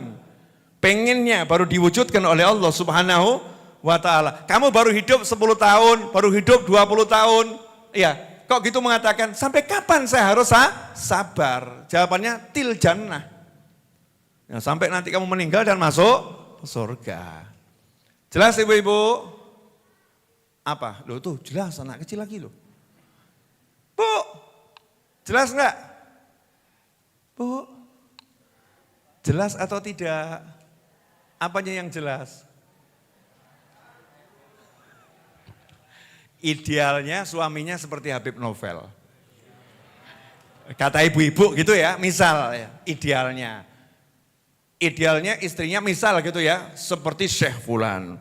Pengennya baru diwujudkan oleh Allah Subhanahu wa ta'ala. Kamu baru hidup 10 tahun, baru hidup 20 tahun. Iya, kok gitu mengatakan, sampai kapan saya harus sabar? Jawabannya til jannah. Ya, sampai nanti kamu meninggal dan masuk surga. Jelas ibu-ibu? Apa? Loh tuh jelas, anak kecil lagi loh. Bu, jelas enggak? Bu, jelas atau tidak? Apanya yang jelas? Idealnya suaminya seperti Habib Novel. Kata ibu-ibu gitu ya, misal ya, idealnya. Idealnya istrinya misal gitu ya, seperti Syekh Fulan.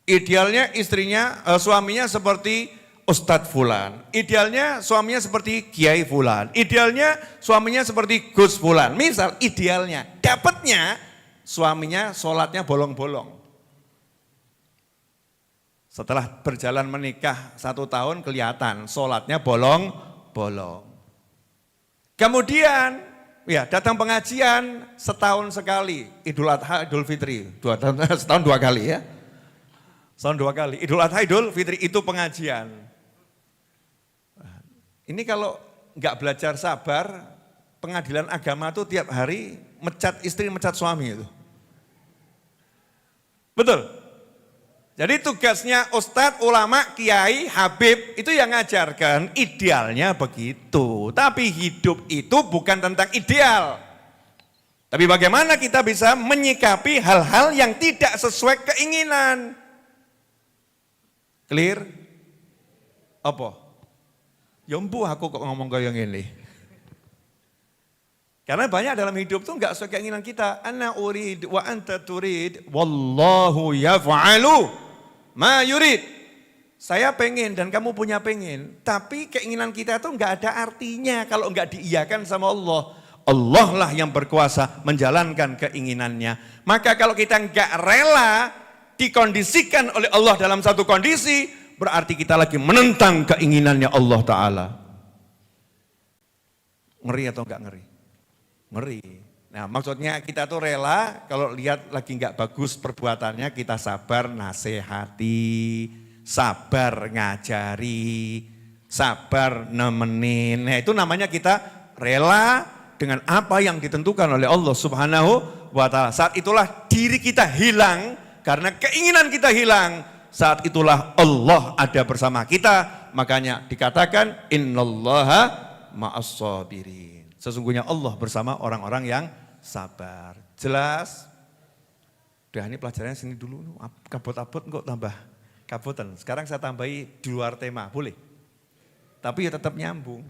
Idealnya istrinya, suaminya seperti Ustadz Fulan. Idealnya suaminya seperti Kiai Fulan. Idealnya suaminya seperti Gus Fulan. Misal idealnya, dapatnya suaminya sholatnya bolong-bolong. Setelah berjalan menikah 1 tahun kelihatan sholatnya bolong-bolong. Kemudian ya datang pengajian setahun sekali, Idul Adha, Idul Fitri, setahun 2 kali ya. Setahun 2 kali, Idul Adha, Idul Fitri itu pengajian. Ini kalau nggak belajar sabar, pengadilan agama tuh tiap hari mecat istri, mecat suami itu. Betul? Jadi tugasnya ustadz, ulama, kiai, habib itu yang ngajarkan idealnya begitu. Tapi hidup itu bukan tentang ideal. Tapi bagaimana kita bisa menyikapi hal-hal yang tidak sesuai keinginan. Clear? Apa? Ya empuh aku kok ngomong kayak gini. Karena banyak dalam hidup tuh enggak sesuai keinginan kita. Ana urid wa anta turid wallahu yaf'alu ma yurid. Saya pengen dan kamu punya pengen. Tapi keinginan kita tuh enggak ada artinya kalau enggak diiyakan sama Allah. Allah lah yang berkuasa menjalankan keinginannya. Maka kalau kita enggak rela dikondisikan oleh Allah dalam satu kondisi, berarti kita lagi menentang keinginannya Allah Ta'ala. Ngeri atau enggak ngeri? Ngeri. Nah maksudnya kita tuh rela kalau lihat lagi nggak bagus perbuatannya kita sabar nasihati, sabar ngajari, sabar nemenin. Nah itu namanya kita rela dengan apa yang ditentukan oleh Allah Subhanahu wa ta'ala. Saat itulah diri kita hilang karena keinginan kita hilang. Saat itulah Allah ada bersama kita. Makanya dikatakan innallaha ma'as sabirin. Sesungguhnya Allah bersama orang-orang yang sabar. Jelas? Udah ini pelajarannya sini dulu. Kabut-kabut kok tambah kabutan. Sekarang saya tambahi di luar tema, boleh? Tapi ya tetap nyambung.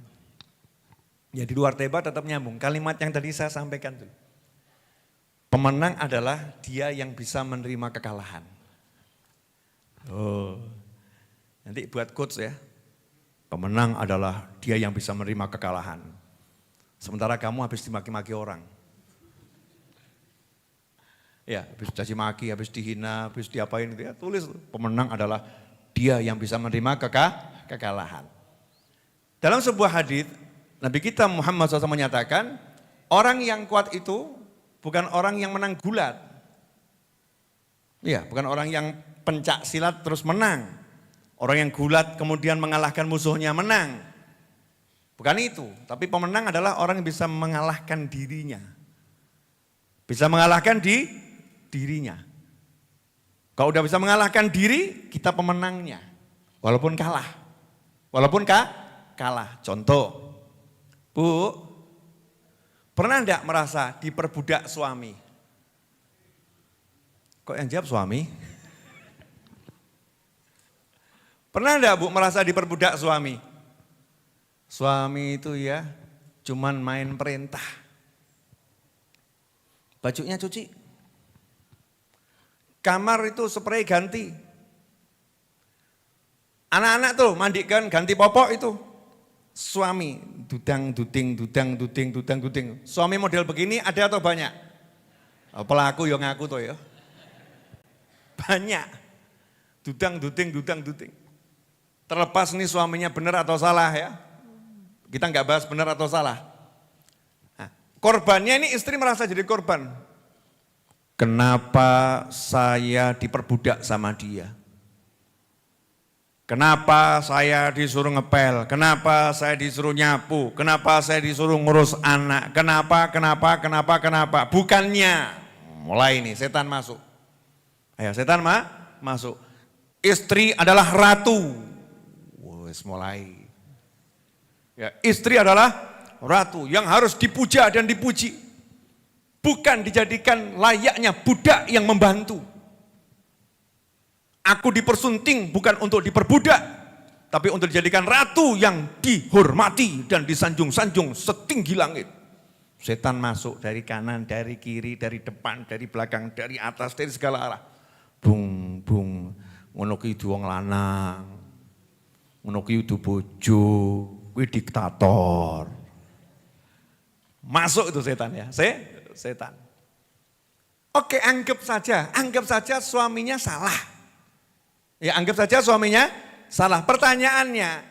Ya di luar tema tetap nyambung. Kalimat yang tadi saya sampaikan dulu. Pemenang adalah dia yang bisa menerima kekalahan. Oh, Nanti buat quotes ya. Pemenang adalah dia yang bisa menerima kekalahan. Sementara kamu habis dimaki-maki orang. Ya, habis caci maki, habis dihina, habis diapain gitu ya. Tulis, pemenang adalah dia yang bisa menerima kekalahan. Dalam sebuah hadis, Nabi kita Muhammad SAW menyatakan, orang yang kuat itu bukan orang yang menang gulat. Iya, bukan orang yang pencak silat terus menang. Orang yang gulat kemudian mengalahkan musuhnya menang. Bukan itu, tapi pemenang adalah orang yang bisa mengalahkan dirinya. Bisa mengalahkan dirinya. Kalau udah bisa mengalahkan diri, kita pemenangnya. Walaupun kalah. Walaupun kalah. Contoh, Bu, pernah enggak merasa diperbudak suami? Kok yang jawab suami? Pernah enggak Bu merasa diperbudak suami? Suami itu ya cuman main perintah. Bajunya cuci. Kamar itu spray ganti. Anak-anak tuh mandikan ganti popok itu. Suami dudang-duding. Suami model begini ada atau banyak? Pelaku yang ngaku tuh ya. Banyak. Dudang-duding. Terlepas nih suaminya benar atau salah ya. Kita nggak bahas benar atau salah. Nah, korbannya ini istri merasa jadi korban. Kenapa saya diperbudak sama dia? Kenapa saya disuruh ngepel? Kenapa saya disuruh nyapu? Kenapa saya disuruh ngurus anak? Kenapa? Bukannya. Mulai nih setan masuk. Ayo setan masuk. Istri adalah ratu. Wes mulai. Ya, istri adalah ratu yang harus dipuja dan dipuji. Bukan dijadikan layaknya budak yang membantu. Aku dipersunting bukan untuk diperbudak, tapi untuk dijadikan ratu yang dihormati dan disanjung-sanjung setinggi langit. Setan masuk dari kanan, dari kiri, dari depan, dari belakang, dari atas, dari segala arah. Bung, ngono ki wong lanang. Ngono ki bojo, kuwi diktator. Masuk itu setan ya, setan. Oke, anggap saja suaminya salah. Ya anggap saja suaminya salah. Pertanyaannya,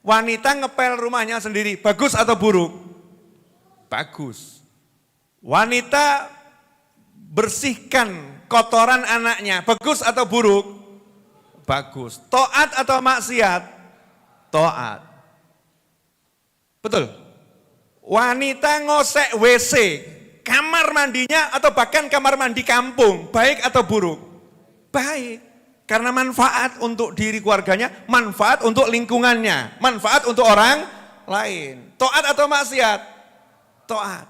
wanita ngepel rumahnya sendiri, bagus atau buruk? Bagus. Wanita bersihkan kotoran anaknya, bagus atau buruk? Bagus. Taat atau maksiat? Taat. Betul. Wanita ngosek WC, kamar mandinya atau bahkan kamar mandi kampung, baik atau buruk? Baik. Karena manfaat untuk diri keluarganya, manfaat untuk lingkungannya, manfaat untuk orang lain. Taat atau maksiat? Taat.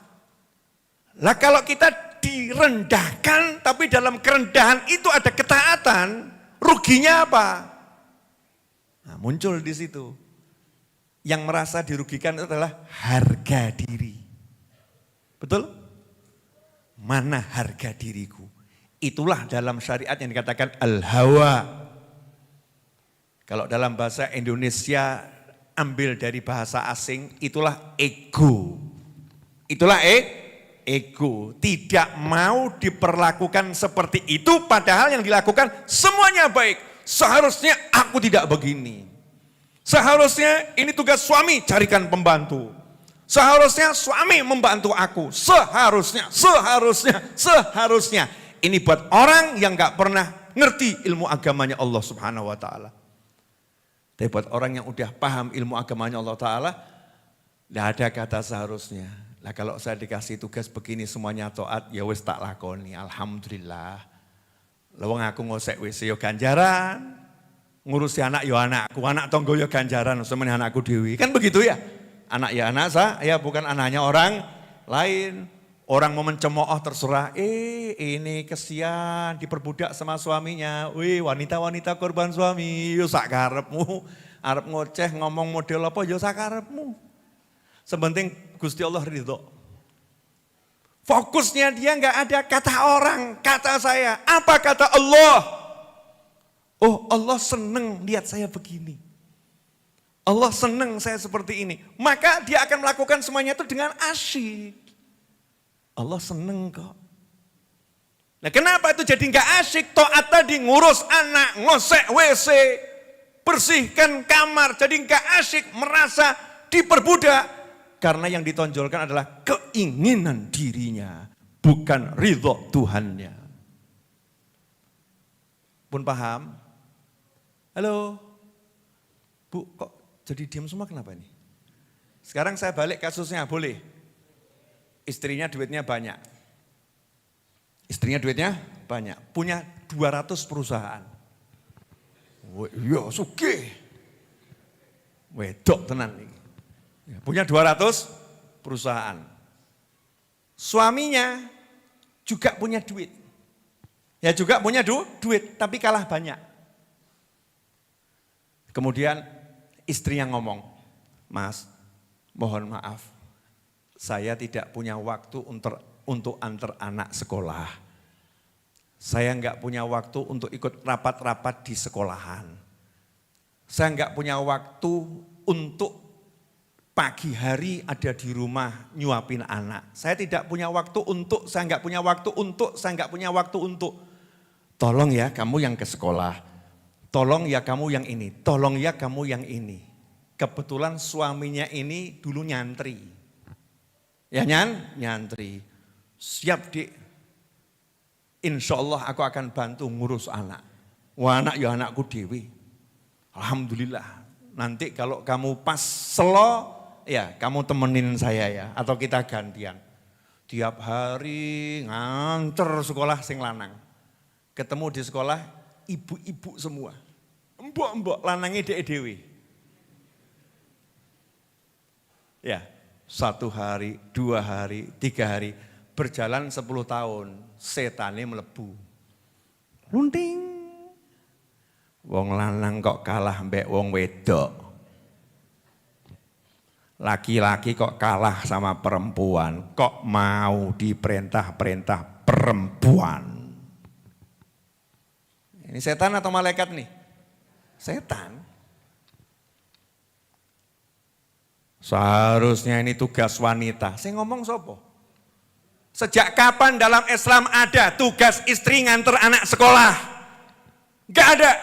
Lah kalau kita direndahkan, tapi dalam kerendahan itu ada ketaatan, ruginya apa? Nah, muncul di situ. Yang merasa dirugikan itu adalah harga diri. Betul? Mana harga diriku? Itulah dalam syariat yang dikatakan al-hawa. Kalau dalam bahasa Indonesia ambil dari bahasa asing, itulah ego. Itulah ego. Tidak mau diperlakukan seperti itu padahal yang dilakukan semuanya baik. Seharusnya aku tidak begini. Seharusnya ini tugas suami, carikan pembantu. Seharusnya suami membantu aku. Seharusnya. Ini buat orang yang gak pernah ngerti ilmu agamanya Allah Subhanahu wa ta'ala. Tapi buat orang yang udah paham ilmu agamanya Allah Ta'ala, gak ada kata seharusnya. Lah kalau saya dikasih tugas begini semuanya taat, ya wis tak lakoni, alhamdulillah. Lawang aku ngosek WC yo ganjaran, ngurusi anak yo anakku, anak tonggo yo ganjaran, semuanya anakku dewi. Kan begitu ya? Anak ya anak saya, bukan anaknya orang lain. Orang mau mencemooh terserah, ini kesian diperbudak sama suaminya. Wih wanita-wanita korban suami, yo sak karepmu. Arep ngoceh ngomong model apa, yo sak karepmu. Sepenting Gusti Allah ridho. Fokusnya dia nggak ada kata orang, kata saya. Apa kata Allah? Oh, Allah seneng lihat saya begini. Allah seneng saya seperti ini. Maka dia akan melakukan semuanya itu dengan asyik. Allah seneng kok. Nah, kenapa itu jadi nggak asyik? Taat tadi ngurus anak, ngosek WC, bersihkan kamar, jadi nggak asyik, merasa diperbudak. Karena yang ditonjolkan adalah keinginan dirinya, bukan ridho Tuhannya. Pun paham? Halo? Bu, kok jadi diam semua kenapa ini? Sekarang saya balik kasusnya, boleh? Istrinya duitnya banyak. Istrinya duitnya banyak, punya 200 perusahaan. Iya, sugih. Wedok tenan nih. Punya 200 perusahaan. Suaminya juga punya duit. Ya juga punya duit, tapi kalah banyak. Kemudian istrinya ngomong, Mas, mohon maaf, saya tidak punya waktu untuk antar anak sekolah. Saya enggak punya waktu untuk ikut rapat-rapat di sekolahan. Saya enggak punya waktu untuk pagi hari ada di rumah nyuapin anak. Saya tidak punya waktu untuk, saya enggak punya waktu untuk, saya enggak punya waktu untuk. Tolong ya kamu yang ke sekolah. Tolong ya kamu yang ini, tolong ya kamu yang ini. Kebetulan suaminya ini dulu nyantri. Ya nyantri. Siap Dik, insya Allah aku akan bantu ngurus anak. Wah anak ya anakku dewi. Alhamdulillah, nanti kalau kamu pas selo, ya kamu temenin saya ya, atau kita gantian. Tiap hari nganter sekolah sing lanang. Ketemu di sekolah, ibu-ibu semua, mbok-mbok lanangnya dewe. Ya, 1 hari, 2 hari, 3 hari, berjalan 10 tahun, setane melebu. Lunting. Wong lanang kok kalah mbek wong wedok. Laki-laki kok kalah sama perempuan, kok mau diperintah-perintah perempuan. Ini setan atau malaikat nih? Setan. Seharusnya ini tugas wanita. Saya ngomong sopo? Sejak kapan dalam Islam ada tugas istri nganter anak sekolah? Gak ada.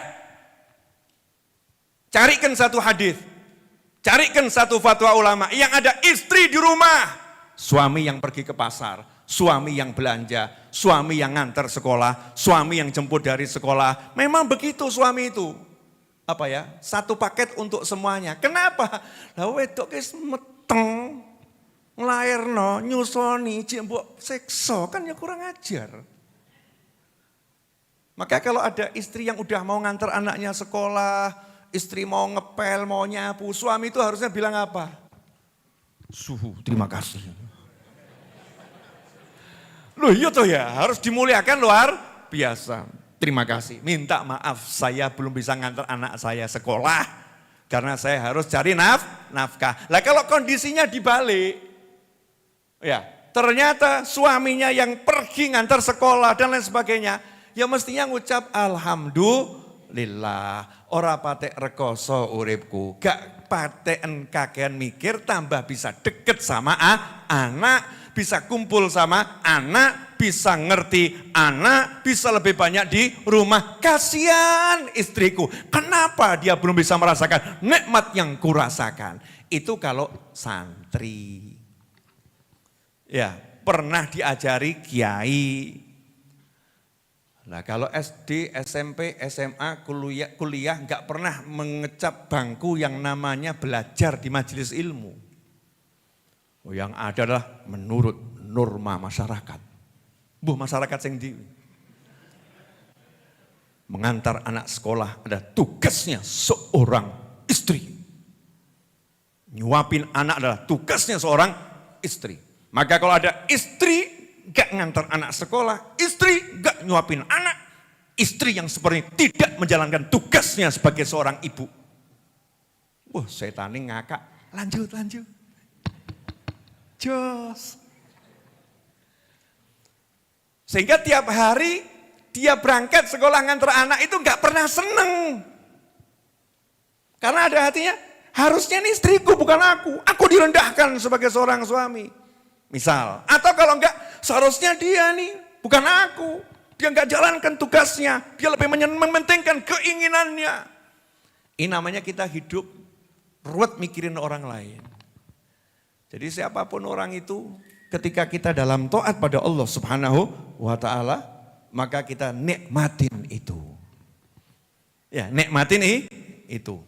Carikan satu hadis, carikan satu fatwa ulama yang ada istri di rumah, suami yang pergi ke pasar, suami yang belanja, suami yang nganter sekolah, suami yang jemput dari sekolah. Memang begitu suami itu. Apa ya? Satu paket untuk semuanya. Kenapa? Lah wedok wis meteng, nglairno, nyusoni, mbok sekso kan ya kurang ajar. Maka kalau ada istri yang udah mau nganter anaknya sekolah, istri mau ngepel, mau nyapu, suami itu harusnya bilang apa? Suhu, terima kasih. Loh iya toh ya, harus dimuliakan luar biasa. Terima kasih, minta maaf saya belum bisa ngantar anak saya sekolah. Karena saya harus cari nafkah. Lah kalau kondisinya dibalik, ya ternyata suaminya yang pergi ngantar sekolah dan lain sebagainya, ya mestinya ngucap alhamdulillah. Ora patek rekoso uripku, gak paten kakean mikir, tambah bisa deket sama anak. Bisa kumpul sama anak, bisa ngerti anak, bisa lebih banyak di rumah. Kasihan istriku, kenapa dia belum bisa merasakan nikmat yang kurasakan? Itu kalau santri. Ya, pernah diajari kiai. Nah kalau SD, SMP, SMA, kuliah nggak pernah mengecap bangku yang namanya belajar di majelis ilmu. Yang ada adalah menurut norma masyarakat. Masyarakat yang mengantar anak sekolah ada tugasnya seorang istri. Nyuapin anak adalah tugasnya seorang istri. Maka kalau ada istri gak ngantar anak sekolah, istri gak nyuapin anak, istri yang seperti tidak menjalankan tugasnya sebagai seorang ibu. Setan ini ngakak, lanjut. Jos. Sehingga tiap hari dia berangkat sekolah nganter anak itu nggak pernah seneng. Karena ada hatinya, harusnya ini istriku bukan aku direndahkan sebagai seorang suami. Misal, atau kalau enggak, seharusnya dia nih, bukan aku. Dia enggak jalankan tugasnya, dia lebih mementingkan keinginannya. Ini namanya kita hidup ruwet mikirin orang lain. Jadi siapapun orang itu, ketika kita dalam taat pada Allah Subhanahu wa ta'ala, maka kita nikmatin itu. Ya, nikmatin itu.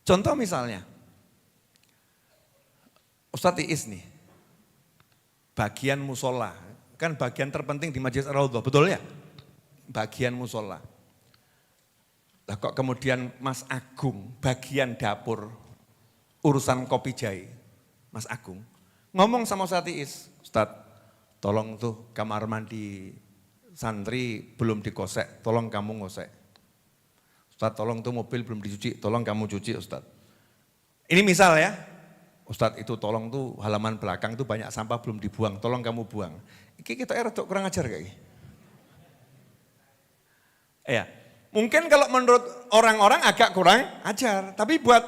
Contoh misalnya, Ustadz Iis nih, bagian musola, kan bagian terpenting di Majelis Ar-Raudhah, betul ya? Bagian musola. Lah kok kemudian Mas Agung, bagian dapur, urusan kopi jahe, Mas Agung, ngomong sama Ustadz Iis, Ustadz, tolong tuh kamar mandi santri belum dikosek, tolong kamu ngosek. Ustadz tolong tuh mobil belum dicuci, tolong kamu cuci Ustadz. Ini misal ya, Ustadz itu tolong tuh halaman belakang tuh banyak sampah belum dibuang, tolong kamu buang. Ini kita rada kurang ajar kayak gini. Ya, mungkin kalau menurut orang-orang agak kurang ajar, tapi buat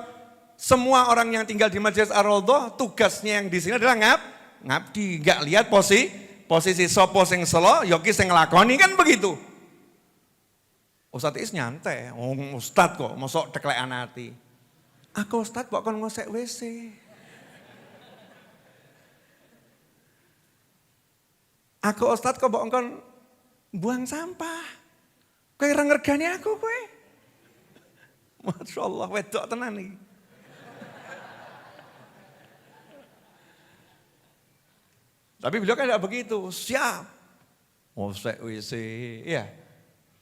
semua orang yang tinggal di Majelis Ar-Raudhah, tugasnya yang di sini adalah ngabdi, nggak lihat posisi sopo sing selo, yoki sing ngelakoni, kan begitu. Ustadz Iis nyantai, Ustadz kok mosok teklekan hati. Aku Ustadz kok kon ngosek WC. Aku Ustadz kok kon buang sampah. Kowe ora ngergani aku kowe. Masya Allah, wedok tenan iki. Tapi beliau kan tidak begitu, siap. Ngosek WC, ya.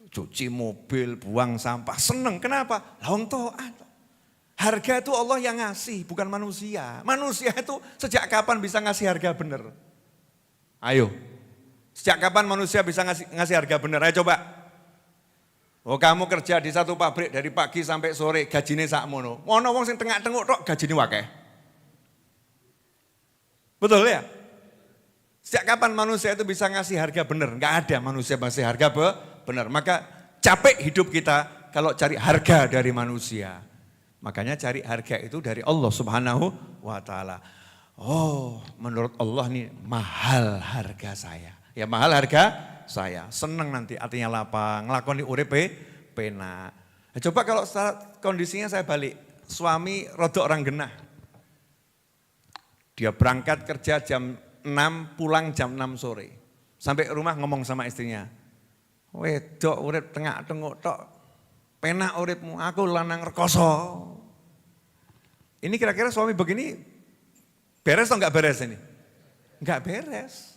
Cuci mobil, buang sampah, seneng. Kenapa? Lawang taat. Harga itu Allah yang ngasih, bukan manusia. Manusia itu sejak kapan bisa ngasih harga benar? Ayo, sejak kapan manusia bisa ngasih harga benar? Ayo coba. Oh kamu kerja di satu pabrik dari pagi sampai sore, gajinya sakmono. Ono wong sing tengak-tenguk tok gajinya wakeh. Betul ya? Sejak kapan manusia itu bisa ngasih harga benar? Enggak ada manusia ngasih harga benar. Maka capek hidup kita kalau cari harga dari manusia. Makanya cari harga itu dari Allah Subhanahu wa ta'ala. Oh, menurut Allah nih mahal harga saya. Ya mahal harga saya. Seneng nanti artinya lapang, ngelakoni uripe pena. Nah, coba kalau kondisinya saya balik, suami rodok orang genah. Dia berangkat kerja jam 6, pulang jam 6 sore. Sampai rumah ngomong sama istrinya, wedok urip tengak-tenguk tok, penak uripmu, aku lanang rekoso. Ini kira-kira suami begini beres atau enggak beres ini? Enggak beres.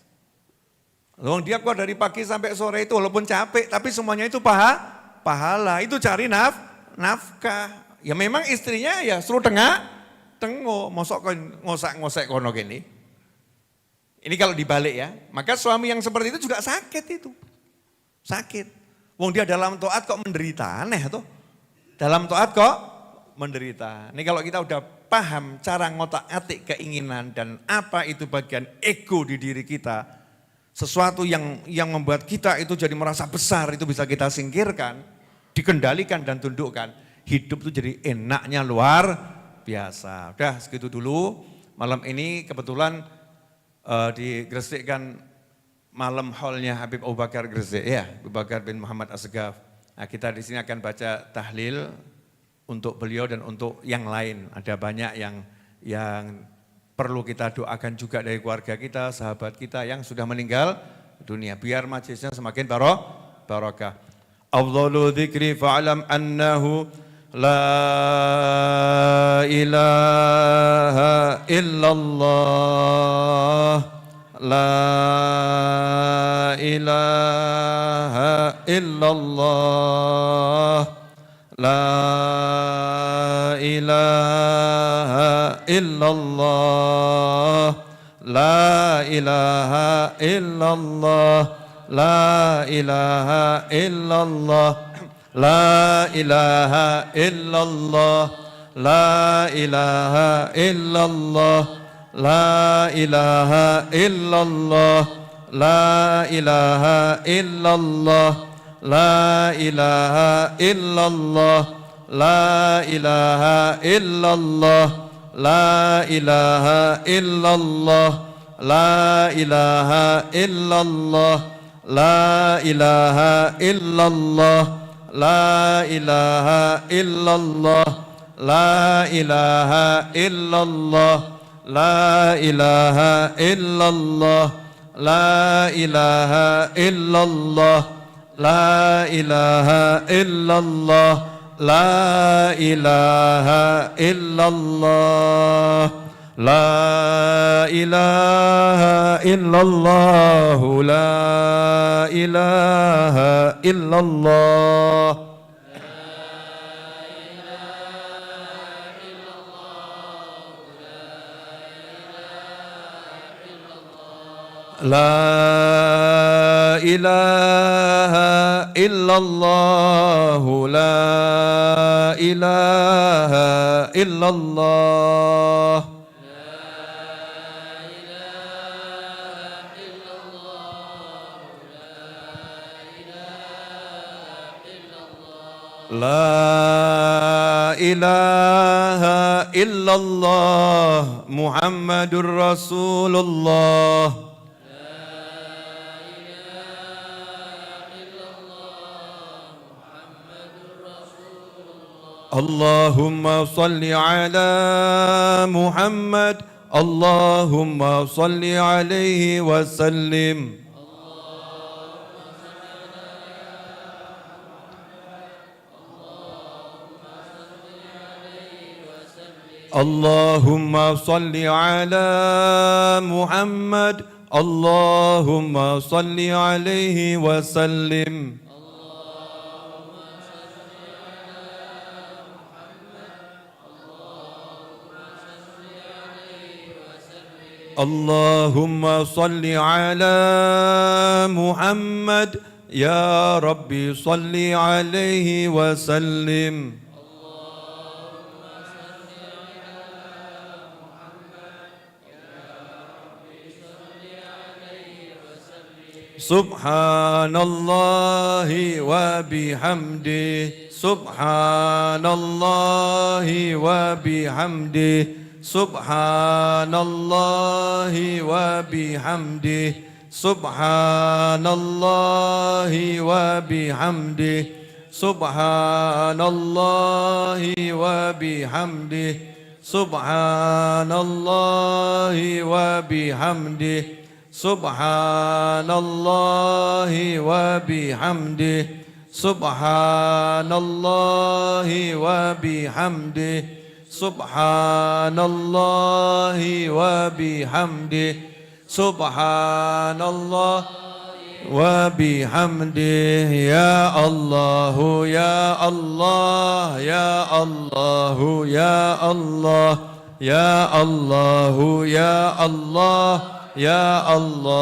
Loh, dia keluar dari pagi sampai sore itu walaupun capek, tapi semuanya itu pahala. Itu cari nafkah. Ya memang istrinya ya suruh tengok, mosok ngosek kono gini. Ini kalau dibalik ya, maka suami yang seperti itu juga sakit itu. Sakit. Wong dia dalam taat kok menderita, aneh tuh. Dalam taat kok menderita. Ini kalau kita udah paham cara ngotak-atik keinginan dan apa itu bagian ego di diri kita, sesuatu yang membuat kita itu jadi merasa besar itu bisa kita singkirkan, dikendalikan dan tundukkan. Hidup itu jadi enaknya luar biasa. Udah segitu dulu. Malam ini kebetulan di Gresik kan malam haulnya Habib Abu Bakar Gresik ya, Abu Bakar bin Muhammad Asgaf. Nah, kita di sini akan baca tahlil untuk beliau dan untuk yang lain. Ada banyak yang perlu kita doakan juga dari keluarga kita, sahabat kita yang sudah meninggal dunia. Biar majelisnya semakin barokah. Afdhalu dzikri fa'lam annahu la ilaha illallah. La ilaha illallah. La ilaha illallah. La ilaha illallah. La ilaha illallah. La ilaha illallah. La ilaha illallah. La ilaha illallah. La ilaha illallah. la ilaha illallah, la ilaha illallah, la ilaha illallah, la ilaha illallah, la ilaha illallah, la ilaha illallah, la ilaha illallah, la ilaha illallah, la ilaha illallah, la ilaha illallah, la ilaha illallah, la ilaha illallah, la ilaha illallah. La ilaha illallah, la ilaha illallah. La ilaha illallah, Muhammadur Rasulullah. Allahumma salli ala Muhammad, Allahumma salli alaihi wa sallim. Allahumma salli ala Muhammad, Allahumma salli alaihi wa sallim. Allahumma salli ala Muhammad, ya Rabbi salli alaihi wa sallim. Subhanallahi wa bihamdihi, Subhanallahi wa bihamdihi, Subhanallahi wa bihamdihi, Subhanallahi wa bihamdihi, Subhanallahi wa bihamdihi, Subhanallahi wa bihamdihi, Subhanallahi wa bihamdihi, Subhanallahi wa bihamdihi, Subhanallahi wa bihamdihi, Subhanallah wa bihamdihi. Ya Allah, ya Allah, ya Allah, ya Allah, ya Allah, ya Allah, ya Allah,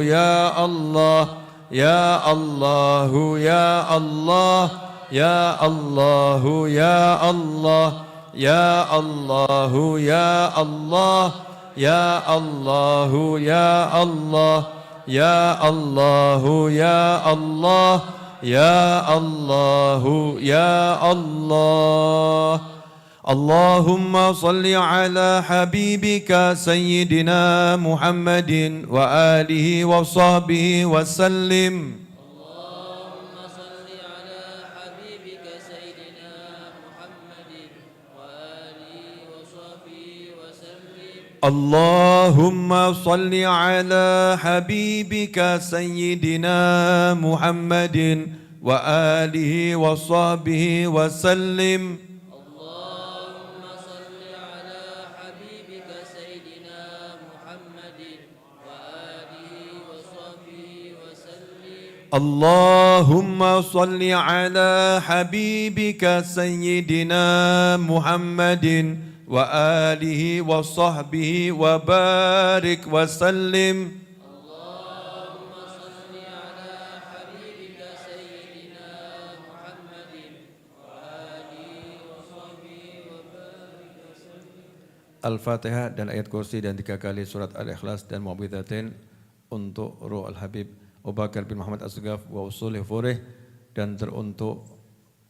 ya Allah, ya Allah, ya Allah, ya Allah, ya Allah, ya Allah, ya Allah, ya Allah, ya Allah, ya Allah, ya Allah, ya Allah, ya Allah. Allahumma salli ala habibika sayyidina Muhammadin wa alihi wa sahbihi wa sallim. Allahumma salli ala habibika sayyidina Muhammadin wa alihi wa sahbihi wa sallim. Allahumma salli ala habibika sayyidina Muhammadin wa alihi wa sahbihi wa sallim. Allahumma salli ala habibika sayyidina Muhammadin wa alihi wa sahbihi wa barik wa sallim. Allahumma salli ala habibika sayyidina Muhammadin wa alihi wa sahbihi wa barik wa sallim. Al-Fatihah dan ayat kursi dan 3 kali surat Al-Ikhlas dan Mu'awwidhatain untuk Ruh Al-Habib Abu Bakar bin Muhammad As-Sagaf wa usulih furih dan teruntuk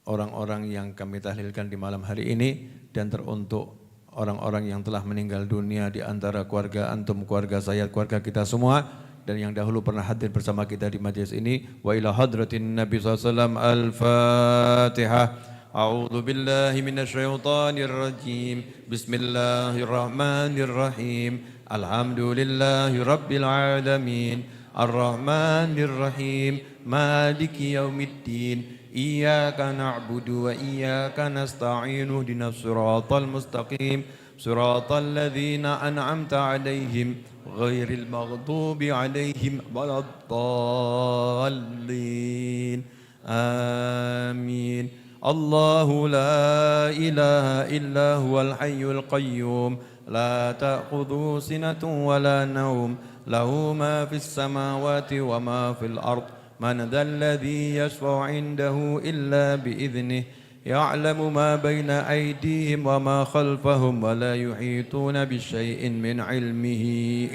orang-orang yang kami tahlilkan di malam hari ini, dan teruntuk orang-orang yang telah meninggal dunia di antara keluarga antum, keluarga saya, keluarga kita semua, dan yang dahulu pernah hadir bersama kita di majlis ini. Wa ila hadratin Nabi SAW. Al-Fatihah. A'udzu billahi minasyaitonir rajim. Bismillahirrahmanirrahim. Alhamdulillahi rabbil alamin. Ar-Rahmanir Rahim. Maliki yaumiddin. Iyyaka na'budu wa iyyaka nasta'in. Ihdinas siratal mustaqim. Siratal ladzina an'amta 'alaihim ghairil maghdubi 'alaihim waladdallin. Amin. Allahu la ilaha illa huwal hayyul qayyum. La ta'khudhuhu sinatun wa la nawm. Lahu ma fis samawati wa ma fil ard. Man dhal ladzi yashfa'u 'indahu illa bi'idhnihi. يعلم ما بين أيديهم وما خلفهم ولا يحيطون بشيء من علمه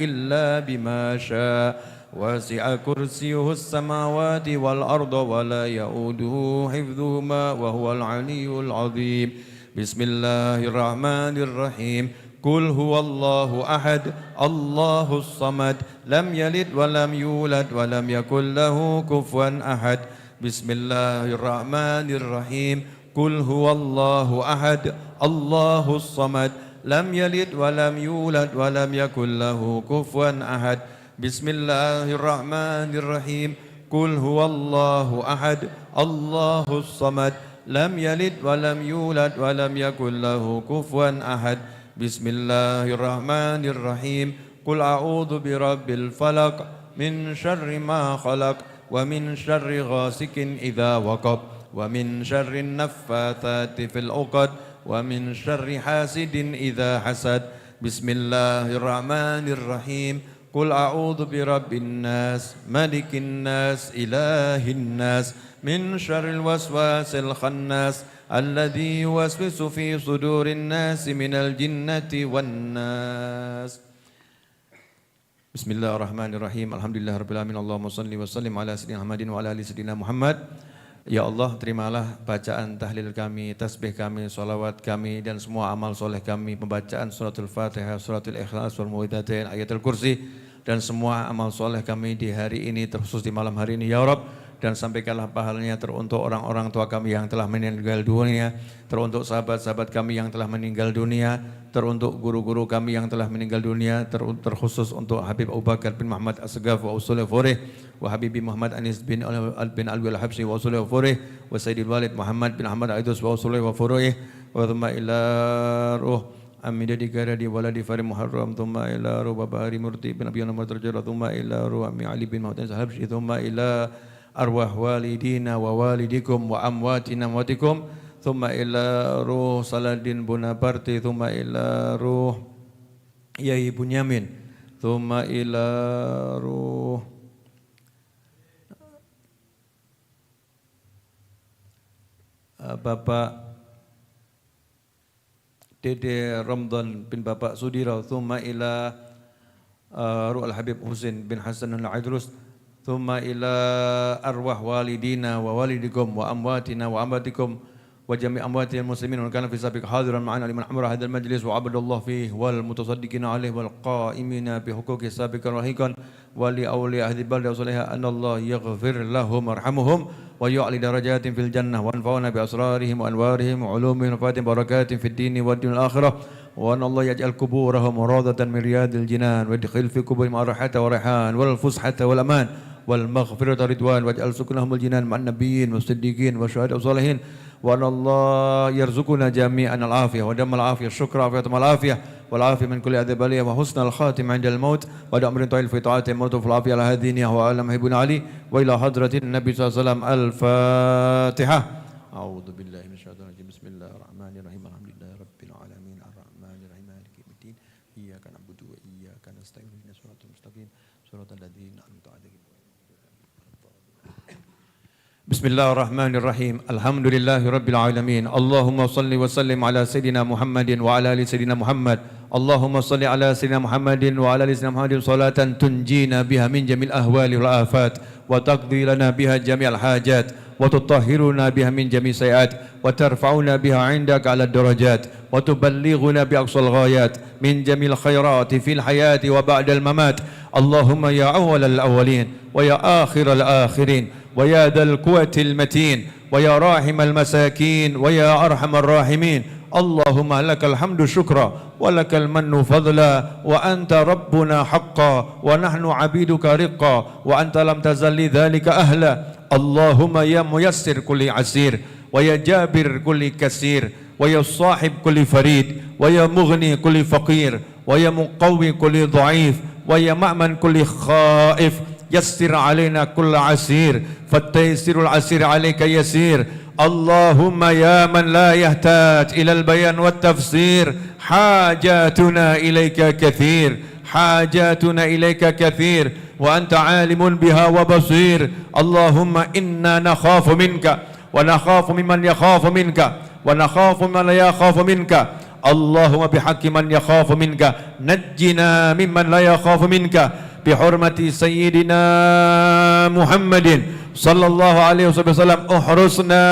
إلا بما شاء وسع كرسيه السماوات والأرض ولا يؤوده حفظهما وهو العلي العظيم. بسم الله الرحمن الرحيم. قل هو الله أحد الله الصمد لم يلد ولم يولد ولم يكن له كفوا أحد. بسم الله الرحمن الرحيم. قل هو الله أحد الله الصمد لم يلد ولم يولد ولم يكن له كفوا أحد. بسم الله الرحمن الرحيم. قل هو الله أحد الله الصمد لم يلد ولم يولد ولم يكن له كفوا أحد. بسم الله الرحمن الرحيم. قل أعوذ برب الفلق من شر ما خلق ومن شر غاسق إذا وقب ومن شر النفاثات في العقد ومن شر حاسد إذا حسد. بسم الله الرحمن الرحيم. قل أعوذ برب الناس ملك الناس إله الناس من شر الوسواس الخناس الذي يوسوس في صدور الناس من الجنة والناس. بسم الله الرحمن الرحيم. الحمد لله رب العالمين. اللهم صل وسلم على سيدنا محمد وعلى آل سيدنا محمد. Ya Allah, terimalah bacaan tahlil kami, tasbih kami, salawat kami, dan semua amal soleh kami, pembacaan suratul Fatihah, suratul Ikhlas, wal Muwiddatain, ayatul kursi, dan semua amal soleh kami di hari ini, terkhusus di malam hari ini, ya Rabb. Dan sampaikanlah pahalanya teruntuk orang-orang tua kami yang telah meninggal dunia, teruntuk sahabat-sahabat kami yang telah meninggal dunia, teruntuk guru-guru kami yang telah meninggal dunia, terkhusus untuk Habib Abu Bakar bin Muhammad As-Segaf wa Usulih Furih, wa Habibi Muhammad Anis bin Alwi Al-Habsyi wa Usulih Furih, wa Sayyidil Walid Muhammad bin Ahmad Aidus wa Usulih wa Furih, wa thumma ila ruh Amida Digara di Waladi Fari Muharram, thumma ila ruh Baba Hari Murti bin Abiyana Martarjara, thumma ila ruh Ami Ali bin Muhammad Al-Habsyi, thumma ila arwah walidina wa walidikum wa amwatina watikum, thumma ila ruh Saladin Bonaparti, thumma ila ruh Yai Bunyamin, thumma ila ruh Bapak Dede Ramdan bin Bapak Sudira, thumma ila ruh Al-Habib Husin bin Hasan Al-Idrus, thumma ila arwah walidina wa walidikum wa amwatina wa amwatikum wa jami' amwatil muslimin wa kana fi sabiq hadiran ma'ana liman amara hadzal majlis wa abadallahu fihi wal mutasaddiqina alaihi wal qa'imina bi huquqi sabiqan rahiqan wa li awliya ahli balda salihah anna Allah yaghfir lahum warhamhum wa yu'li darajatin fil jannah wa anfa'una bi asrarihim wa anwarihim wa ulumihim wa fatim barakatin fid dini wad dunyal akhirah wa anna Allah yaj'al kuburahum rawdatan min riyadil jinan wa yadkhil fi kuburihim arhata wa rihan wal fushata wal aman والمغفرة رضوان واجعل سكنهم الجنان مع النبيين والصديقين والشهداء والصالحين وأن الله يرزقنا جميعا العافية ودم العافية الشكر عافية العافية والعافية من كل أذى بلية وحسن الخاتم عند الموت ودأمر طويل في طاعته الموت في العافية على هذه النية وعلى محبنا علي وإلى حضرة النبي صلى الله عليه وسلم. الفاتحة. أعوذ بالله من الشيطان الرجيم. بسم الله الرحمن الرحيم. الحمد لله رب العالمين الرحمن الرحيم مالك يوم الدين إياك نعبد وإياك نستعين اهدنا الصراط المستقيم صراط الذين أنعمت عليهم. Bismillahirrahmanirrahim. Alhamdulillahirabbil alamin. Allahumma salli wa sallim ala sayidina Muhammadin wa ala ali sayidina Muhammad. Allahumma salli ala sayidina Muhammadin wa ala ali sayidina Muhammadin salatan tunjina biha min jamil ahwali wal afat wa taqdi lana biha jami'al hajat وتطهرنا بها من جميع السيئات وترفعنا بها عندك على الدرجات وتبلغنا بأقصى الغايات من جميع الخيرات في الحياة وبعد الممات. اللهم يا أول الأولين ويا آخر الآخرين ويا ذا القوة المتين ويا راحم المساكين ويا أرحم الراحمين، اللهم لك الحمد شكرا ولك المن فضلا، وأنت ربنا حقا ونحن عبيدك رقا، وأنت لم تزل لذلك أهلا. اللهم يا ميسر كل عسير ويا جابر كل كسير ويا صاحب كل فريد ويا مغني كل فقير ويا مقوي كل ضعيف ويا مأمن كل خائف، يسر علينا كل عسير فالتيسير العسير عليك يسير. اللهم يا من لا يحتاج إلى البيان والتفسير، حاجاتنا إليك كثير، حاجاتنا إليك كثير وأنت عالم بها وبصير. اللهم إنا نخاف منك ونخاف ممن يخاف منك ونخاف ممن لا يخاف منك. اللهم بحق من يخاف منك نجنا ممن لا يخاف منك بحرمة سيدنا محمد صلى الله عليه وسلم. احرسنا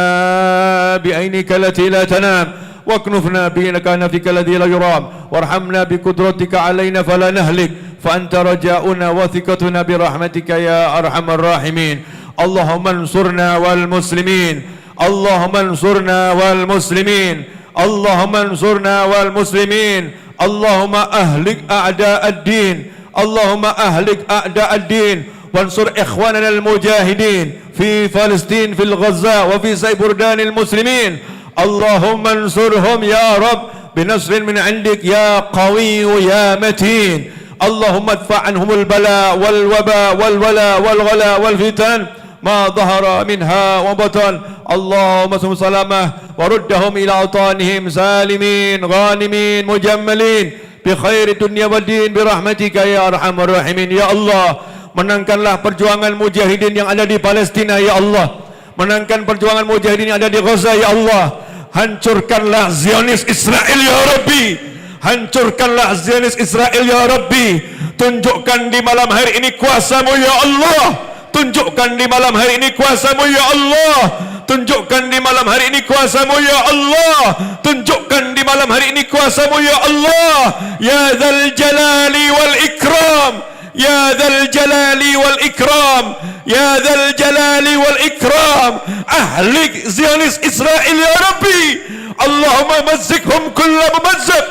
بعينك التي لا تنام واكنفنا بكنفك الذي لا يرام وارحمنا بقدرتك علينا فلا نهلك، فأنت رجاؤنا وثقتنا برحمتك يا أرحم الراحمين. اللهم انصرنا والمسلمين، اللهم انصرنا والمسلمين، اللهم انصرنا والمسلمين. اللهم أهلك أعداء الدين، اللهم أهلك أعداء الدين وانصر إخواننا المجاهدين في فلسطين في الغزة وفي سيبردان المسلمين. اللهم انصرهم يا رب بنصر من عندك يا قوي يا متين. اللهم ادفع عنهم البلاء والوباء والولاء والغلاء والفتن ما ظهر منها وبطن. اللهم سم سلامه وردهم إلى أوطانهم سالمين غانمين مجملين بخير الدنيا والدين برحمتك يا أرحم الراحمين. Ya Allah, menangkanlah perjuangan mujahidin yang ada di Palestina ya Allah, menangkan perjuangan mujahidin yang ada di Gaza ya Allah. Hancurkanlah Zionis Israel ya Rabbi, hancurkanlah Zionis Israel ya Rabbi. Tunjukkan di malam hari ini kuasamu ya Allah, tunjukkan di malam hari ini kuasamu ya Allah, tunjukkan di malam hari ini kuasamu ya Allah, tunjukkan di malam hari ini kuasamu ya Allah. Ya dzal jalali wal ikram, ya dzal jalali wal ikram, ya dzal jalali wal ikram. Ahlik Zionis Israel ya Rabbi. Allahumma mazzikhum kulla mumazzaq,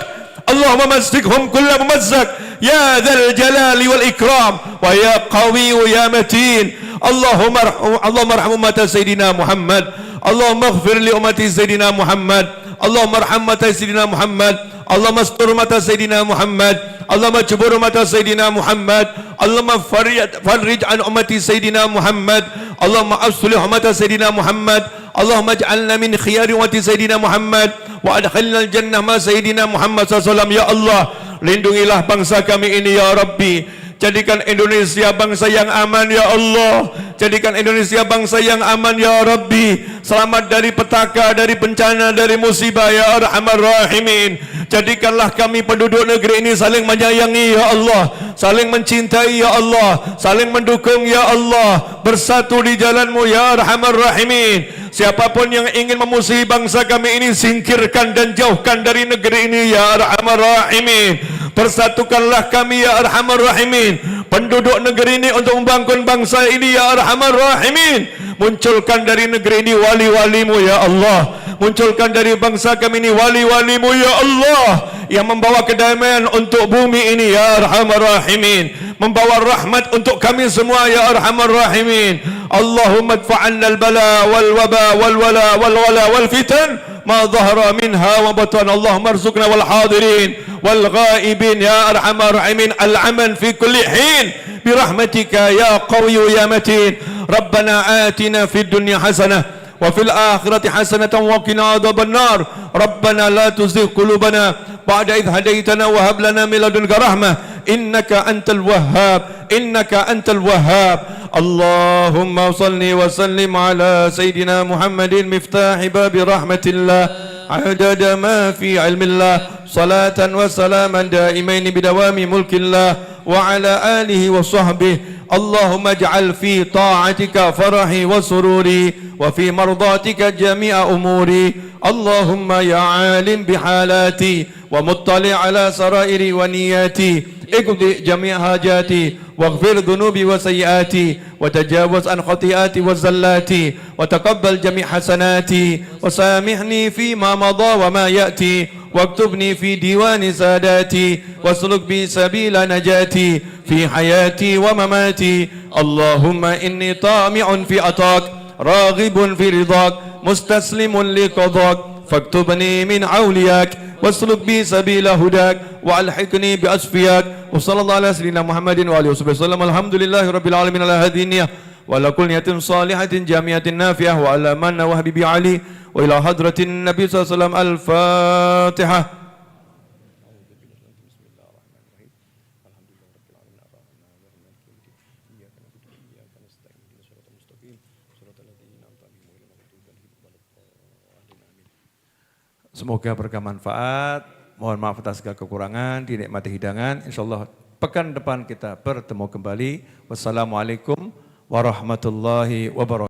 Allahumma mazzikhum kulla mumazzaq ya dzal jalali wal ikram wa ya qawi ya matin. Allahumma arham ummata Sayyidina Muhammad, Allahumma ighfir li ummati Sayyidina Muhammad, Allahumma arham ummata Sayyidina Muhammad, Allahumma astur ummata Sayyidina Muhammad, Allahumma jubur ummata Sayyidina Muhammad, Allahumma farrij an ummati Sayyidina Muhammad, Allahumma aslih ummata Sayyidina Muhammad, Allahumma ij'alna min khiyari ummati Sayyidina Muhammad wa adkhilna al-jannah ma Sayyidina Muhammad SAW. Ya Allah, lindungilah bangsa kami ini ya Rabbi. Jadikan Indonesia bangsa yang aman ya Allah, jadikan Indonesia bangsa yang aman ya Rabbi. Selamat dari petaka, dari bencana, dari musibah ya Arhamar Rahimin. Jadikanlah kami penduduk negeri ini saling menyayangi ya Allah, saling mencintai ya Allah, saling mendukung ya Allah, bersatu di jalanmu ya Arhamar Rahimin. Siapapun yang ingin memusuhi bangsa kami ini, singkirkan dan jauhkan dari negeri ini ya Arhamar Rahimin. Persatukanlah kami ya Arhamar Rahimin, penduduk negeri ini untuk membangun bangsa ini ya Arhamar Rahimin. Munculkan dari negeri ini wali-walimu ya Allah, munculkan dari bangsa kami ini wali-walimu ya Allah, yang membawa kedamaian untuk bumi ini ya Arhamar Rahimin, membawa rahmat untuk kami semua ya Arhamar Rahimin. Allahumma adfa'anna al-bala wal waba wal wala wal wala wal fitan ma dhahara minha wa batan. Allahumma arzuqna wal hadirin wal ghaibin ya Arhamar Rahimin al-aman fi kulli hin birahmatika ya qawi ya matin. Rabbana atina fid dunya hasanah wa fil akhirati hasanatan wa qina adhaban nar. Rabbana la tuzigh qulubana ba'da idh hadaytana wa hab lana min ladunka rahmah innaka antal wahhab, innaka antal wahhab. Allahumma salli wa sallim ala Sayyidina Muhammadin miftahi babi rahmatillah adada ma fi ilmillah salatan wa salaman daimaini bidawami mulkillah وعلى آله وصحبه. اللهم اجعل في طاعتك فرحي وسروري وفي مرضاتك جميع أموري. اللهم يا عالم بحالاتي ومطلع على سرائري ونياتي اقضي جميع حاجاتي واغفر ذنوبي وسيئاتي وتجاوز عن خطيئاتي وزلاتي وتقبل جميع حسناتي وسامحني فيما مضى وما يأتي واكتبني في ديوان ساداتي واسلك بي سبيل نجاتي في حياتي ومماتي. اللهم إني طامع في عطاك راغب في رضاك مستسلم لقضاك فاكتبني من أولياك واسلك بي سبيل هداك والحقني بأصفياك. وصلى الله على سيدنا محمد وآله وصحبه وسلم. الحمد لله رب العالمين على هذه النية وعلى كل نية صالحة جامعة نافعة وعلى من وحبيبي علي وإلى حضرة النبي صلى الله عليه وسلم. الفاتحة. Semoga bermanfaat. Mohon maaf atas segala kekurangan, dinikmati hidangan. Insyaallah pekan depan kita bertemu kembali. Wassalamualaikum warahmatullahi wabarakatuh.